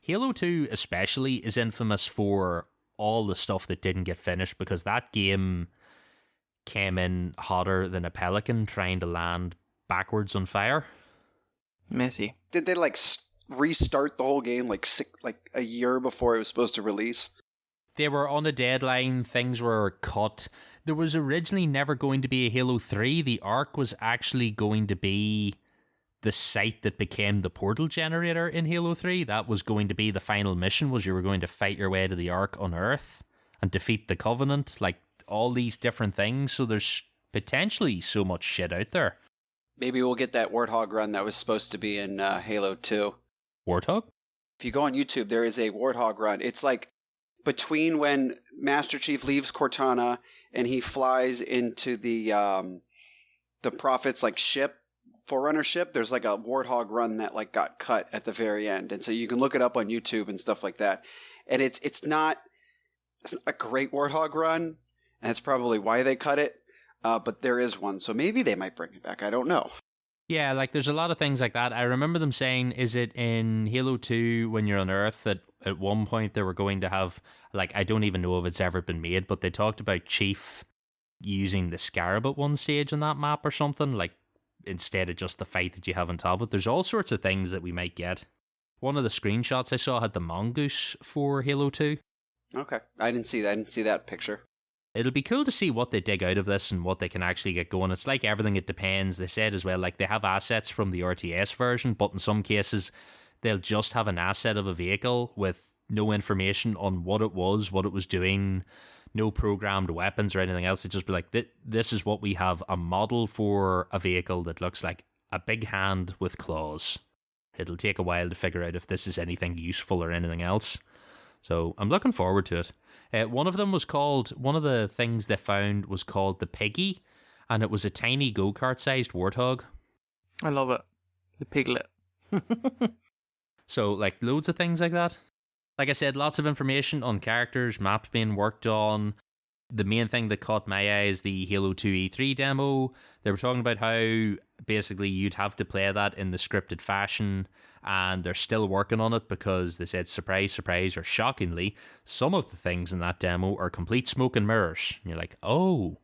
Halo 2 especially is infamous for all the stuff that didn't get finished because that game came in hotter than a pelican trying to land backwards on fire. Messy. Did they like restart the whole game like a year before it was supposed to release? They were on a deadline, things were cut. There was originally never going to be a Halo 3. The Ark was actually going to be the site that became the portal generator in Halo 3. That was going to be the final mission, was you were going to fight your way to the Ark on Earth and defeat the Covenant, like all these different things. So there's potentially so much shit out there. Maybe we'll get that Warthog run that was supposed to be in Halo 2. Warthog? If you go on YouTube, there is a Warthog run. It's like between when Master Chief leaves Cortana and he flies into the Prophet's like ship, Forerunner ship, there's like a Warthog run that like got cut at the very end. And so you can look it up on YouTube and stuff like that. And it's not a great Warthog run, and that's probably why they cut it. But there is one, so maybe they might bring it back. I don't know. Yeah, like there's a lot of things like that. I remember them saying, is it in Halo 2 when you're on Earth that at one point they were going to have, like, I don't even know if it's ever been made, but they talked about Chief using the Scarab at one stage on that map or something, like instead of just the fight that you have on top of it. There's all sorts of things that we might get. One of the screenshots I saw had the mongoose for Halo 2. Okay, I didn't see that. I didn't see that picture. It'll be cool to see what they dig out of this and what they can actually get going. It's like everything, it depends. They said as well, like they have assets from the RTS version, but in some cases they'll just have an asset of a vehicle with no information on what it was doing, no programmed weapons or anything else. It'd just be like, this is what we have, a model for a vehicle that looks like a big hand with claws. It'll take a while to figure out if this is anything useful or anything else. So I'm looking forward to it. One of the things they found was called the Piggy, and it was a tiny go-kart sized warthog. I love it. The piglet. So, like, loads of things like that. Like I said, lots of information on characters, maps being worked on. The main thing that caught my eye is the Halo 2 E3 demo. They were talking about how basically you'd have to play that in the scripted fashion, and they're still working on it because they said, surprise, surprise, or shockingly, some of the things in that demo are complete smoke and mirrors. And you're like, oh.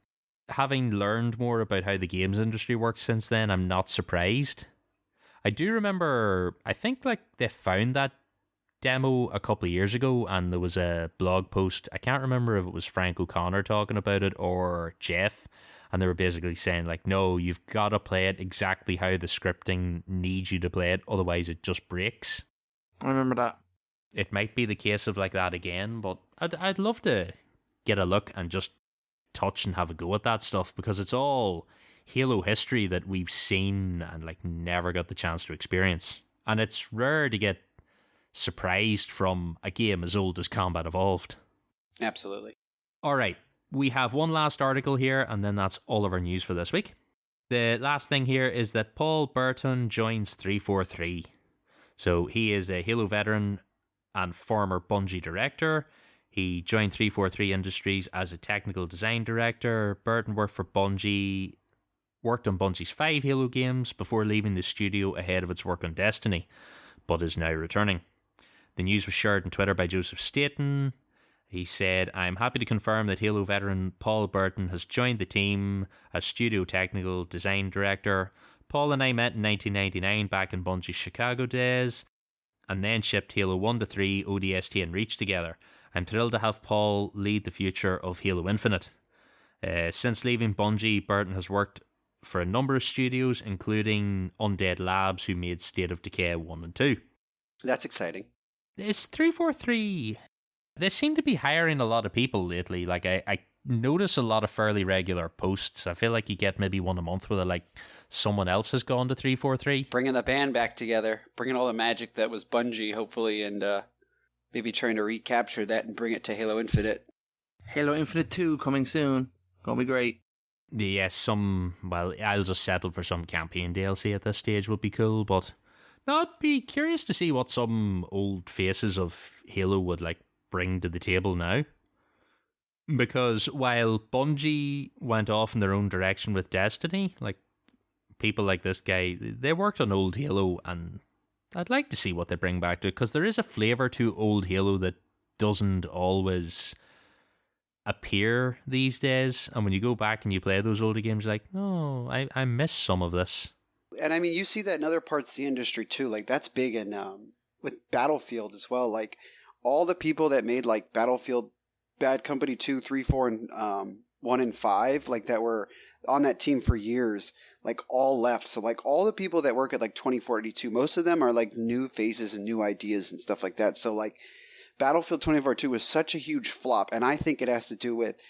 Having learned more about how the games industry works since then, I'm not surprised. I do remember, I think like they found that demo a couple of years ago, and there was a blog post. I can't remember if it was Frank O'Connor talking about it or Jeff, and they were basically saying like, no, you've got to play it exactly how the scripting needs you to play it, otherwise it just breaks. I remember that. It might be the case of like that again, but I'd love to get a look and just touch and have a go at that stuff, because it's all Halo history that we've seen and like never got the chance to experience, and it's rare to get surprised from a game as old as Combat Evolved. Absolutely. All right, we have one last article here, and then that's all of our news for this week. The last thing here is that Paul Burton joins 343. So he is a Halo veteran and former Bungie director. He joined 343 Industries as a technical design director. Burton worked on Bungie's 5 Halo games before leaving the studio ahead of its work on Destiny, but is now returning. The news was shared on Twitter by Joseph Staten. He said, I'm happy to confirm that Halo veteran Paul Burton has joined the team as studio technical design director. Paul and I met in 1999 back in Bungie's Chicago days, and then shipped Halo 1 to 3, ODST and Reach together. I'm thrilled to have Paul lead the future of Halo Infinite. Since leaving Bungie, Burton has worked for a number of studios, including Undead Labs, who made State of Decay 1 and 2. That's exciting. It's 343. They seem to be hiring a lot of people lately. Like, I notice a lot of fairly regular posts. I feel like you get maybe one a month where like someone else has gone to 343. Bringing the band back together. Bringing all the magic that was Bungie, hopefully, and maybe trying to recapture that and bring it to Halo Infinite. Halo Infinite 2 coming soon. Gonna be great. Yes, I'll just settle for some campaign DLC at this stage would be cool, but no, I'd be curious to see what some old faces of Halo would like bring to the table now. Because while Bungie went off in their own direction with Destiny, like people like this guy, they worked on old Halo, and I'd like to see what they bring back to it, because there is a flavour to old Halo that doesn't always appear these days, and when you go back and you play those older games, you're like, no, I miss some of this. And I mean, you see that in other parts of the industry too. Like that's big in with Battlefield as well. Like all the people that made like Battlefield, Bad Company 2, 3, 4, and 1 and 5, like that were on that team for years, like all left. So like all the people that work at like 2042, most of them are like new faces and new ideas and stuff like that. So like Battlefield 2042 was such a huge flop, and I think it has to do with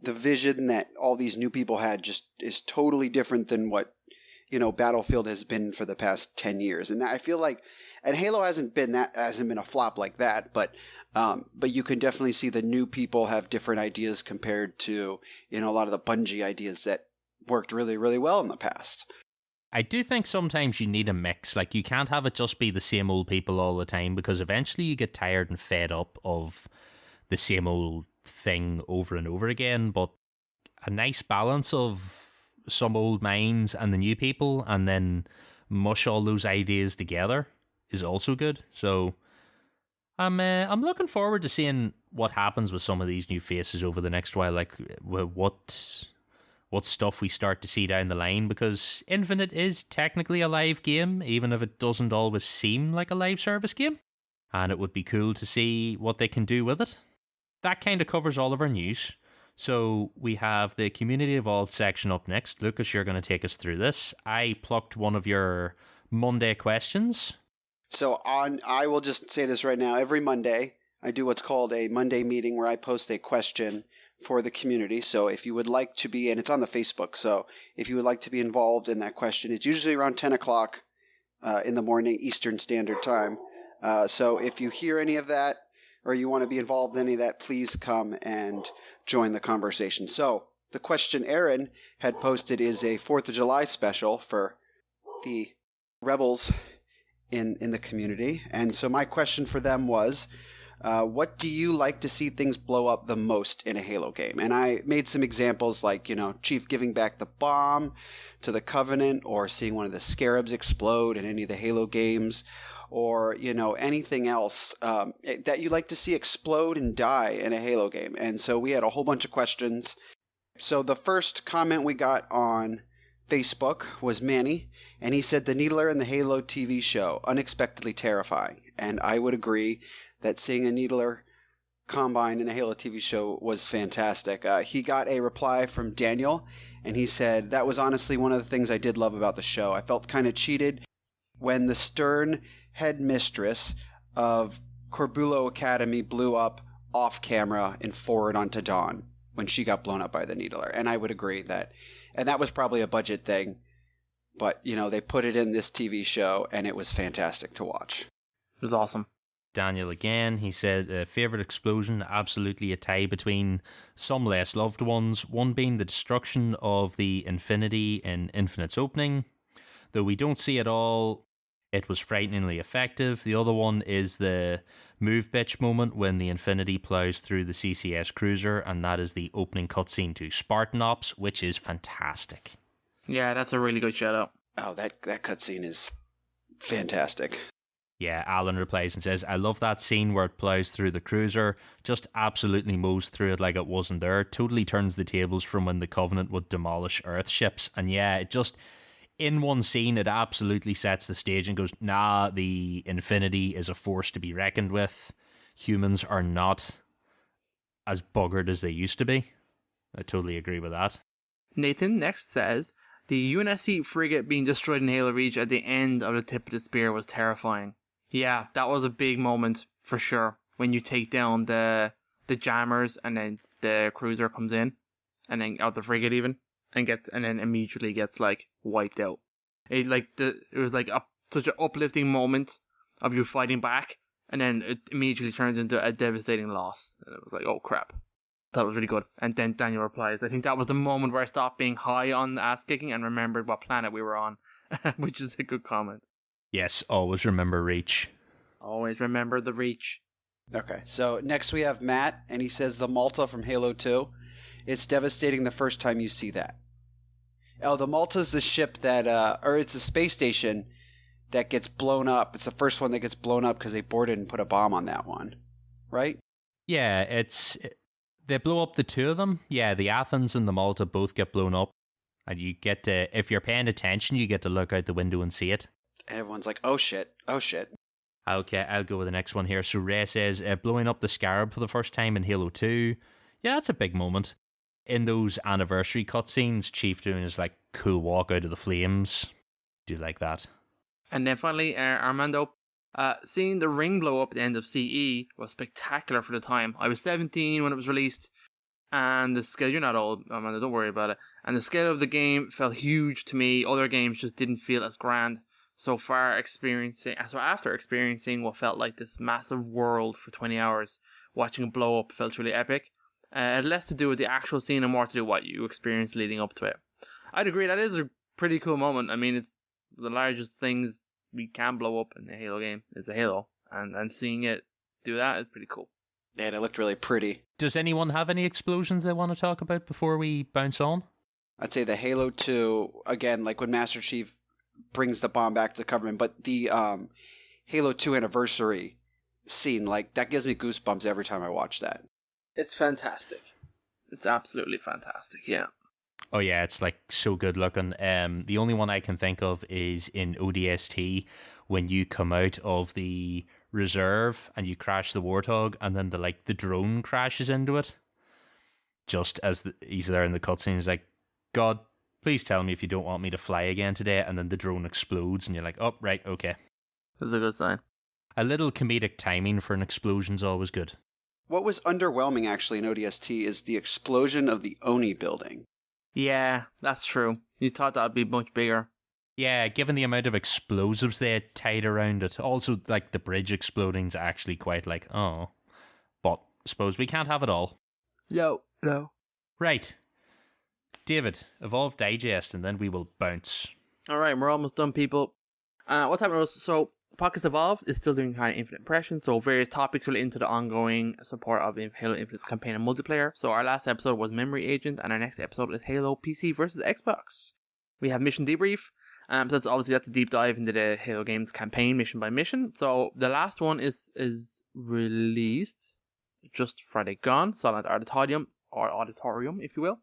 the vision that all these new people had just is totally different than what, you know, Battlefield has been for the past 10 years. And I feel like, and Halo hasn't been a flop like that, but you can definitely see the new people have different ideas compared to, you know, a lot of the Bungie ideas that worked really, really well in the past. I do think sometimes you need a mix. Like, you can't have it just be the same old people all the time, because eventually you get tired and fed up of the same old thing over and over again. But a nice balance of some old minds and the new people, and then mush all those ideas together, is also good. So I'm looking forward to seeing what happens with some of these new faces over the next while. Like what stuff we start to see down the line, because Infinite is technically a live game, even if it doesn't always seem like a live service game. And it would be cool to see what they can do with it. That kind of covers all of our news. So we have the Community Evolved section up next. Lucas, you're going to take us through this. I plucked one of your Monday questions. So I will just say this right now. Every Monday, I do what's called a Monday meeting where I post a question for the community. So if you would like to be, and it's on the Facebook, so if you would like to be involved in that question, it's usually around 10 o'clock in the morning, Eastern Standard Time. So if you hear any of that, or you want to be involved in any of that, please come and join the conversation. So the question Aaron had posted is a 4th of July special for the Rebels in the community. And so my question for them was, What do you like to see things blow up the most in a Halo game? And I made some examples like, Chief giving back the bomb to the Covenant, or seeing one of the Scarabs explode in any of the Halo games, or, anything else that you like to see explode and die in a Halo game. And so we had a whole bunch of questions. So the first comment we got on Facebook was Manny, and he said the Needler in the Halo TV show, unexpectedly terrifying. And I would agree that seeing a Needler combine in a Halo TV show was fantastic. He got a reply from Daniel, and he said, that was honestly one of the things I did love about the show. I felt kind of cheated when the stern headmistress of Corbulo Academy blew up off camera and forward onto Dawn when she got blown up by the Needler. And I would agree that, and that was probably a budget thing, but, they put it in this TV show, and it was fantastic to watch. It was awesome. Daniel again, he said, favourite explosion, absolutely a tie between some less loved ones, one being the destruction of the Infinity in Infinite's opening. Though we don't see it all, it was frighteningly effective. The other one is the move bitch moment when the Infinity plows through the CCS cruiser, and that is the opening cutscene to Spartan Ops, which is fantastic. Yeah, that's a really good shout out. Oh, that cutscene is fantastic. Yeah, Alan replies and says, I love that scene where it plows through the cruiser, just absolutely mows through it like it wasn't there, totally turns the tables from when the Covenant would demolish Earth ships. And yeah, it just, in one scene, it absolutely sets the stage and goes, nah, the Infinity is a force to be reckoned with. Humans are not as buggered as they used to be. I totally agree with that. Nathan next says, the UNSC frigate being destroyed in Halo Reach at the end of the tip of the spear was terrifying. Yeah, that was a big moment for sure. When you take down the jammers and then the cruiser comes in, and then out the frigate even, and then immediately gets like wiped out. It was like such an uplifting moment of you fighting back, and then it immediately turns into a devastating loss. And it was like, oh crap. That was really good. And then Daniel replies, I think that was the moment where I stopped being high on ass kicking and remembered what planet we were on, which is a good comment. Yes, always remember Reach. Always remember the Reach. Okay, so next we have Matt, and he says the Malta from Halo 2. It's devastating the first time you see that. Oh, the Malta's the ship that, or it's a space station that gets blown up. It's the first one that gets blown up because they boarded and put a bomb on that one, right? Yeah, they blow up the two of them. Yeah, the Athens and the Malta both get blown up. And you get to, if you're paying attention, you get to look out the window and see it. And everyone's like, oh shit, oh shit. Okay, I'll go with the next one here. So Ray says, blowing up the Scarab for the first time in Halo 2. Yeah, that's a big moment. In those anniversary cutscenes, Chief doing his like cool walk out of the flames. Do like that. And then finally, Armando, seeing the ring blow up at the end of CE was spectacular for the time. I was 17 when it was released, and the scale, you're not old, Armando, don't worry about it. And the scale of the game felt huge to me. Other games just didn't feel as grand. So after experiencing what felt like this massive world for 20 hours, watching it blow up felt really epic. It had less to do with the actual scene and more to do with what you experienced leading up to it. I'd agree, that is a pretty cool moment. I mean, it's the largest things we can blow up in a Halo game is a Halo, and seeing it do that is pretty cool. Yeah, it looked really pretty. Does anyone have any explosions they want to talk about before we bounce on? I'd say the Halo 2, again, like when Master Chief brings the bomb back to the Covenant, but the Halo 2 anniversary scene, like, that gives me goosebumps every time I watch that. It's fantastic. It's absolutely fantastic, yeah. Oh yeah, it's like so good looking. The only one I can think of is in ODST when you come out of the reserve and you crash the Warthog, and then the drone crashes into it. Just as he's there in the cutscene, he's like, God, please tell me if you don't want me to fly again today, and then the drone explodes, and you're like, oh, right, okay. That's a good sign. A little comedic timing for an explosion's always good. What was underwhelming, actually, in ODST is the explosion of the Oni building. Yeah, that's true. You thought that would be much bigger. Yeah, given the amount of explosives they had tied around it. Also, like, the bridge exploding's actually quite like, oh. But suppose we can't have it all. No. Right. David, Evolve Digest, and then we will bounce. Alright, we're almost done, people. What's happening to us? So, Podcast Evolved is still doing kind of Infinite Impressions, so various topics relating to the ongoing support of Halo Infinite's campaign and multiplayer. So our last episode was Memory Agent, and our next episode is Halo PC versus Xbox. We have Mission Debrief, so that's a deep dive into the Halo games campaign, mission by mission. So the last one is released just Friday gone, Silent Auditorium, or Auditorium, if you will.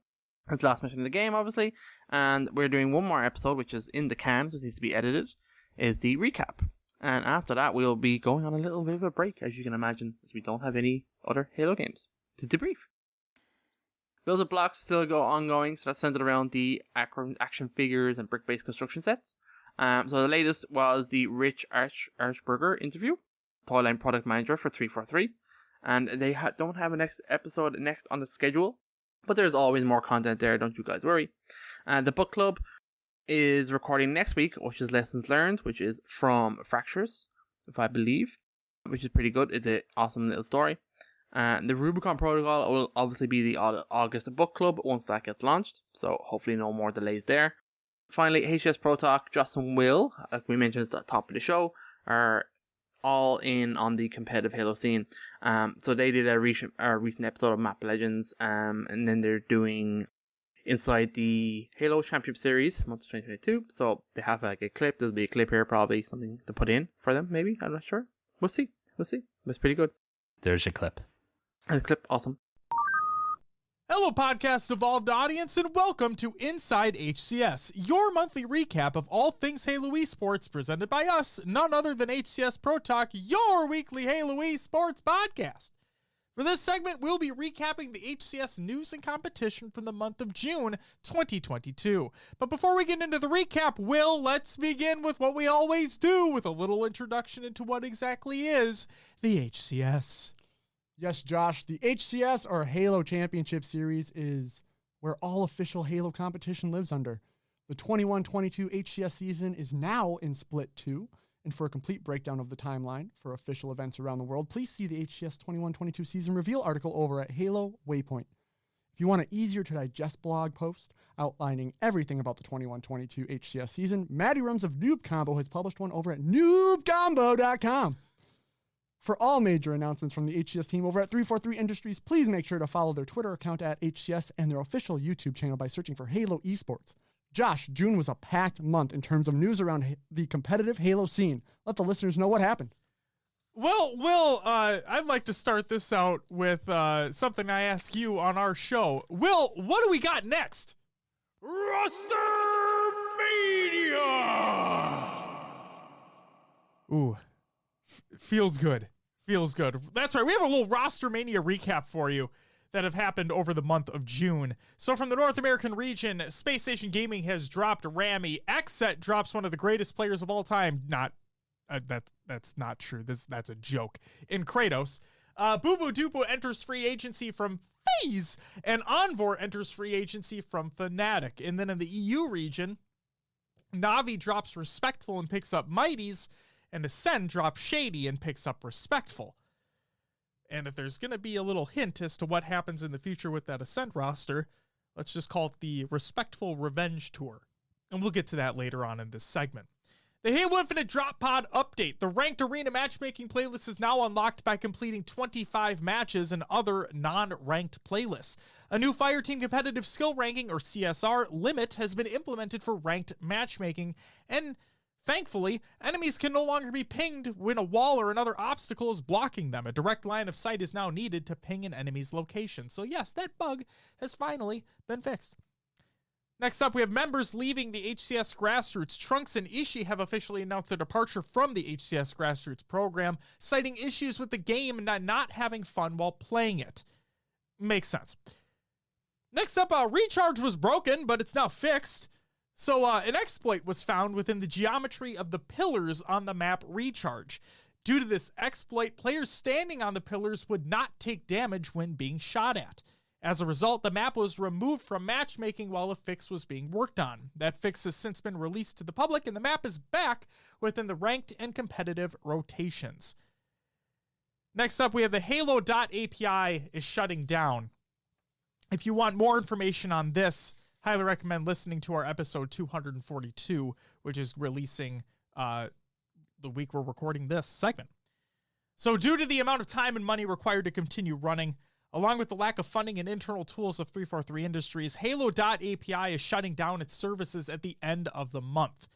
It's the last mission in the game, obviously, and we're doing one more episode, which is in the can, so it needs to be edited, is the recap. And after that, we'll be going on a little bit of a break, as you can imagine, as we don't have any other Halo games to debrief. Builds of Blocks still go ongoing, so that's centered around the action figures and brick-based construction sets. So the latest was the Rich Archberger interview, Toyline product manager for 343, and they don't have a next episode next on the schedule, but there's always more content there, don't you guys worry. The book club is recording next week, which is Lessons Learned, which is from Fractures, if I believe, which is pretty good. It's an awesome little story. The Rubicon Protocol will obviously be the August book club once that gets launched, so hopefully no more delays there. Finally, HCS Pro Talk, Joss and Will, like we mentioned at the top of the show, are all in on the competitive Halo scene. So they did a recent episode of Map Legends, and then they're doing inside the Halo Championship Series, month of 2022. So they have like a clip. There'll be a clip here, probably something to put in for them, maybe. I'm not sure. We'll see. It's pretty good. There's a clip. And the clip, awesome. Hello, Podcast Evolved audience, and welcome to Inside HCS, your monthly recap of all things Halo esports, presented by us, none other than HCS Pro Talk, your weekly Halo esports podcast. For this segment, we'll be recapping the HCS news and competition from the month of June 2022. But before we get into the recap, Will, let's begin with what we always do, with a little introduction into what exactly is the HCS. Yes, Josh, the HCS, or Halo Championship Series, is where all official Halo competition lives under. The 21-22 HCS season is now in Split 2, and for a complete breakdown of the timeline for official events around the world, please see the HCS 21-22 season reveal article over at Halo Waypoint. If you want an easier-to-digest blog post outlining everything about the 21-22 HCS season, Maddie Rums of Noob Combo has published one over at noobcombo.com. For all major announcements from the HCS team over at 343 Industries, please make sure to follow their Twitter account at HCS and their official YouTube channel by searching for Halo Esports. Josh, June was a packed month in terms of news around the competitive Halo scene. Let the listeners know what happened. Well, Will, I'd like to start this out with something I ask you on our show. Will, what do we got next? Roster Media! Ooh, feels good. Feels good. That's right. We have a little Roster Mania recap for you that have happened over the month of June. So from the North American region, Space Station Gaming has dropped Rami. Xset drops one of the greatest players of all time. That's not true. That's a joke. In Kratos. Boo Boo Dupo enters free agency from FaZe, and Envor enters free agency from Fnatic. And then in the EU region, Navi drops Respectful and picks up Mighties, and Ascend drops Shady and picks up Respectful. And if there's going to be a little hint as to what happens in the future with that Ascent roster, let's just call it the Respectful Revenge Tour. And we'll get to that later on in this segment. The Halo Infinite Drop Pod update. The Ranked Arena matchmaking playlist is now unlocked by completing 25 matches and other non-ranked playlists. A new Fireteam Competitive Skill Ranking, or CSR, limit has been implemented for ranked matchmaking, and thankfully, enemies can no longer be pinged when a wall or another obstacle is blocking them. A direct line of sight is now needed to ping an enemy's location. So yes, that bug has finally been fixed. Next up, we have members leaving the HCS Grassroots. Trunks and Ishii have officially announced their departure from the HCS Grassroots program, citing issues with the game and not having fun while playing it. Makes sense. Next up, Recharge was broken, but it's now fixed. So an exploit was found within the geometry of the pillars on the map Recharge. Due to this exploit, players standing on the pillars would not take damage when being shot at. As a result, the map was removed from matchmaking while a fix was being worked on. That fix has since been released to the public, and the map is back within the ranked and competitive rotations. Next up, we have the Halo.api is shutting down. If you want more information on this, highly recommend listening to our episode 242, which is releasing the week we're recording this segment. So due to the amount of time and money required to continue running, along with the lack of funding and internal tools of 343 Industries, Halo.api is shutting down its services at the end of the month.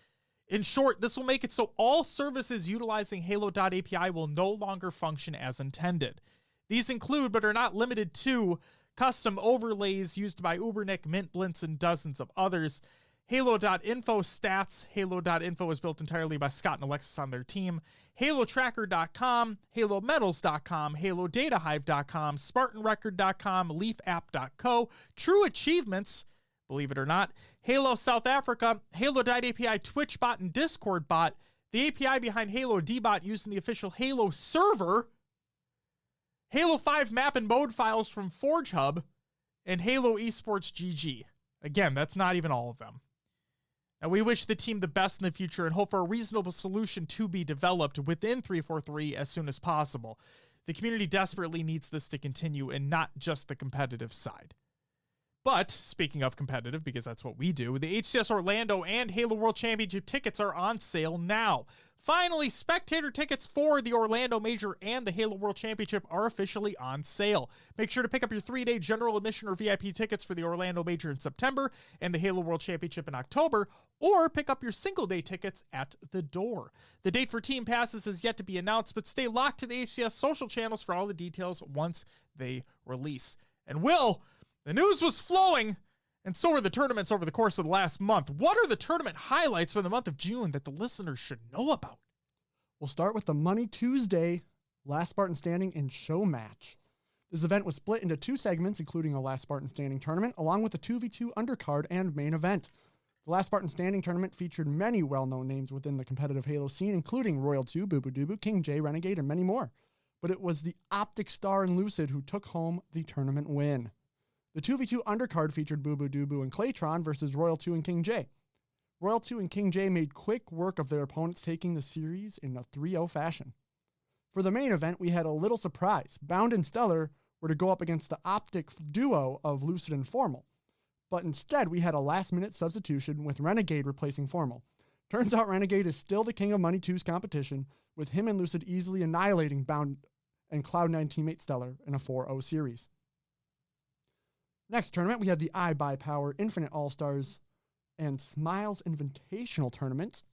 In short, this will make it so all services utilizing Halo.api will no longer function as intended. These include, but are not limited to, custom overlays used by Ubernick, MintBlintz, and dozens of others. Halo.info stats. Halo.info is built entirely by Scott and Alexis on their team. HaloTracker.com, HaloMetals.com, HaloDataHive.com, SpartanRecord.com, LeafApp.co, True Achievements, believe it or not, Halo South Africa, Halo.api Twitch bot and Discord bot, the API behind Halo DBot used in the official Halo server, Halo 5 map and mode files from Forge Hub, and Halo Esports GG. Again, that's not even all of them. Now, we wish the team the best in the future and hope for a reasonable solution to be developed within 343 as soon as possible. The community desperately needs this to continue and not just the competitive side. But, speaking of competitive, because that's what we do, the HCS Orlando and Halo World Championship tickets are on sale now. Finally, spectator tickets for the Orlando Major and the Halo World Championship are officially on sale. Make sure to pick up your 3-day general admission or VIP tickets for the Orlando Major in September and the Halo World Championship in October, or pick up your single-day tickets at the door. The date for team passes is yet to be announced, but stay locked to the HCS social channels for all the details once they release. And Will, the news was flowing, and so were the tournaments over the course of the last month. What are the tournament highlights for the month of June that the listeners should know about? We'll start with the Money Tuesday Last Spartan Standing and Show Match. This event was split into 2 segments, including a Last Spartan Standing tournament, along with a 2v2 undercard and main event. The Last Spartan Standing tournament featured many well-known names within the competitive Halo scene, including Royal 2, Boo Boo Doo, King J, Renegade, and many more. But it was the Optic Star and Lucid who took home the tournament win. The 2v2 undercard featured Boo Boo Doo and Claytron versus Royal 2 and King J. Royal 2 and King J made quick work of their opponents taking the series in a 3-0 fashion. For the main event, we had a little surprise. Bound and Stellar were to go up against the Optic duo of Lucid and Formal. But instead, we had a last-minute substitution with Renegade replacing Formal. Turns out Renegade is still the king of Money 2's competition, with him and Lucid easily annihilating Bound and Cloud9 teammate Stellar in a 4-0 series. Next tournament, we had the iBuyPower Infinite All-Stars and Smiles Invitational tournaments.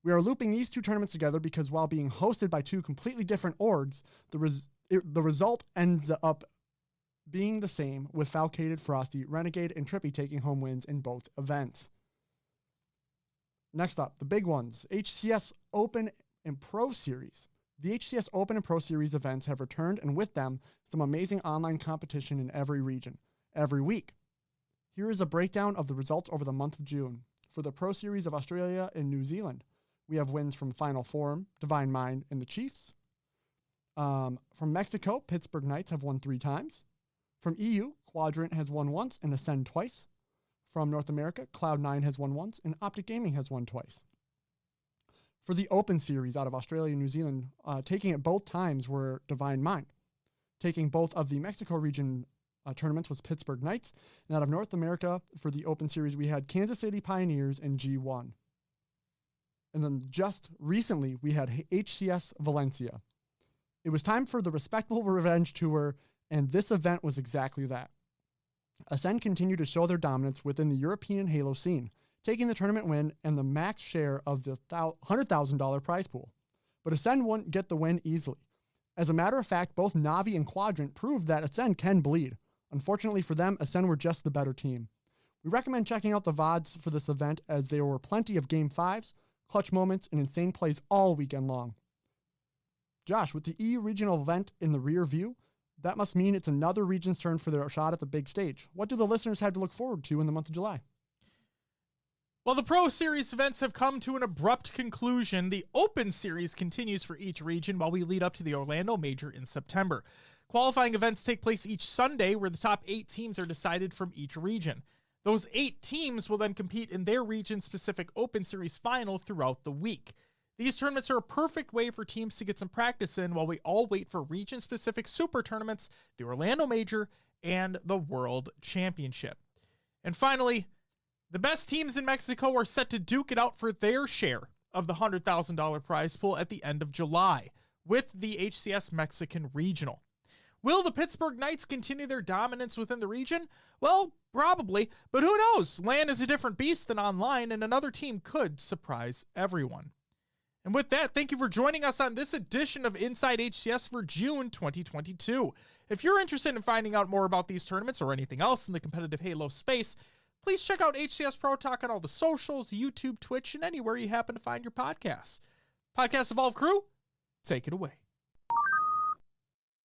We are looping these 2 tournaments together because while being hosted by 2 completely different orgs, the result ends up being the same, with Falcated, Frosty, Renegade, and Trippy taking home wins in both events. Next up, the big ones, HCS Open and Pro Series. The HCS Open and Pro Series events have returned, and with them, some amazing online competition in every region, every week. Here is a breakdown of the results over the month of June. For the Pro Series of Australia and New Zealand, we have wins from Final Form, Divine Mind, and the Chiefs. From Mexico, Pittsburgh Knights have won 3 times. From EU, Quadrant has won once and Ascend twice. From North America, Cloud9 has won once and Optic Gaming has won twice. For the Open Series out of Australia and New Zealand, taking it both times were Divine Mind. Taking both of the Mexico region tournaments was Pittsburgh Knights. And out of North America, for the Open Series, we had Kansas City Pioneers and G1. And then just recently, we had HCS Valencia. It was time for the Respectable Revenge Tour, and this event was exactly that. Ascend continued to show their dominance within the European Halo scene, taking the tournament win and the max share of the $100,000 prize pool. But Ascend wouldn't get the win easily. As a matter of fact, both Navi and Quadrant proved that Ascend can bleed. Unfortunately for them, Ascend were just the better team. We recommend checking out the VODs for this event, as there were plenty of Game 5s, clutch moments, and insane plays all weekend long. Josh, with the EU regional event in the rear view, that must mean it's another region's turn for their shot at the big stage. What do the listeners have to look forward to in the month of July? Well, the Pro Series events have come to an abrupt conclusion. The Open Series continues for each region while we lead up to the Orlando Major in September. Qualifying events take place each Sunday, where the top 8 teams are decided from each region. Those 8 teams will then compete in their region-specific Open Series final throughout the week. These tournaments are a perfect way for teams to get some practice in while we all wait for region-specific super tournaments, the Orlando Major, and the World Championship. And finally, the best teams in Mexico are set to duke it out for their share of the $100,000 prize pool at the end of July with the HCS Mexican Regional. Will the Pittsburgh Knights continue their dominance within the region? Well, probably, but who knows? LAN is a different beast than online, and another team could surprise everyone. And with that, thank you for joining us on this edition of Inside HCS for June 2022. If you're interested in finding out more about these tournaments or anything else in the competitive Halo space, please check out HCS Pro Talk on all the socials, YouTube, Twitch, and anywhere you happen to find your podcasts. Podcast Evolve crew, take it away.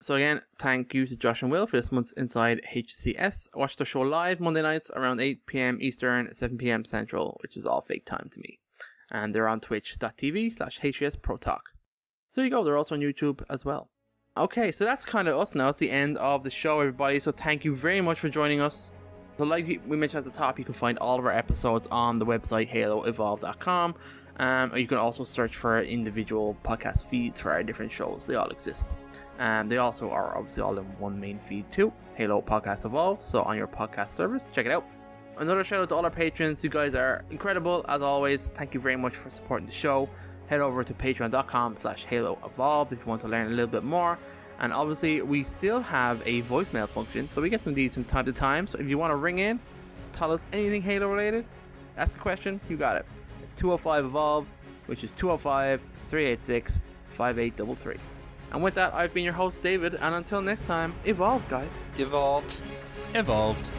So again, thank you to Josh and Will for this month's Inside HCS. Watch the show live Monday nights around 8 p.m. Eastern, 7 p.m. Central, which is all fake time to me. And they're on twitch.tv/HCS Pro Talk. So there you go, they're also on YouTube as well. Okay, so that's kind of us now. It's the end of the show, everybody. So thank you very much for joining us. So like we mentioned at the top, you can find all of our episodes on the website haloevolve.com. Or you can also search for individual podcast feeds for our different shows. They all exist. They also are obviously all in one main feed too, Halo Podcast Evolved. So on your podcast service, check it out. Another shout out to all our patrons. You guys are incredible as always. Thank you very much for supporting the show. Head over to patreon.com/HaloEvolved if you want to learn a little bit more. And obviously we still have a voicemail function, so we get these from time to time. So if you want to ring in, tell us anything Halo related, ask a question, you got it. It's 205 Evolved, which is 205-386-5833. And with that, I've been your host, David, and until next time, evolve, guys. Evolved. Evolved.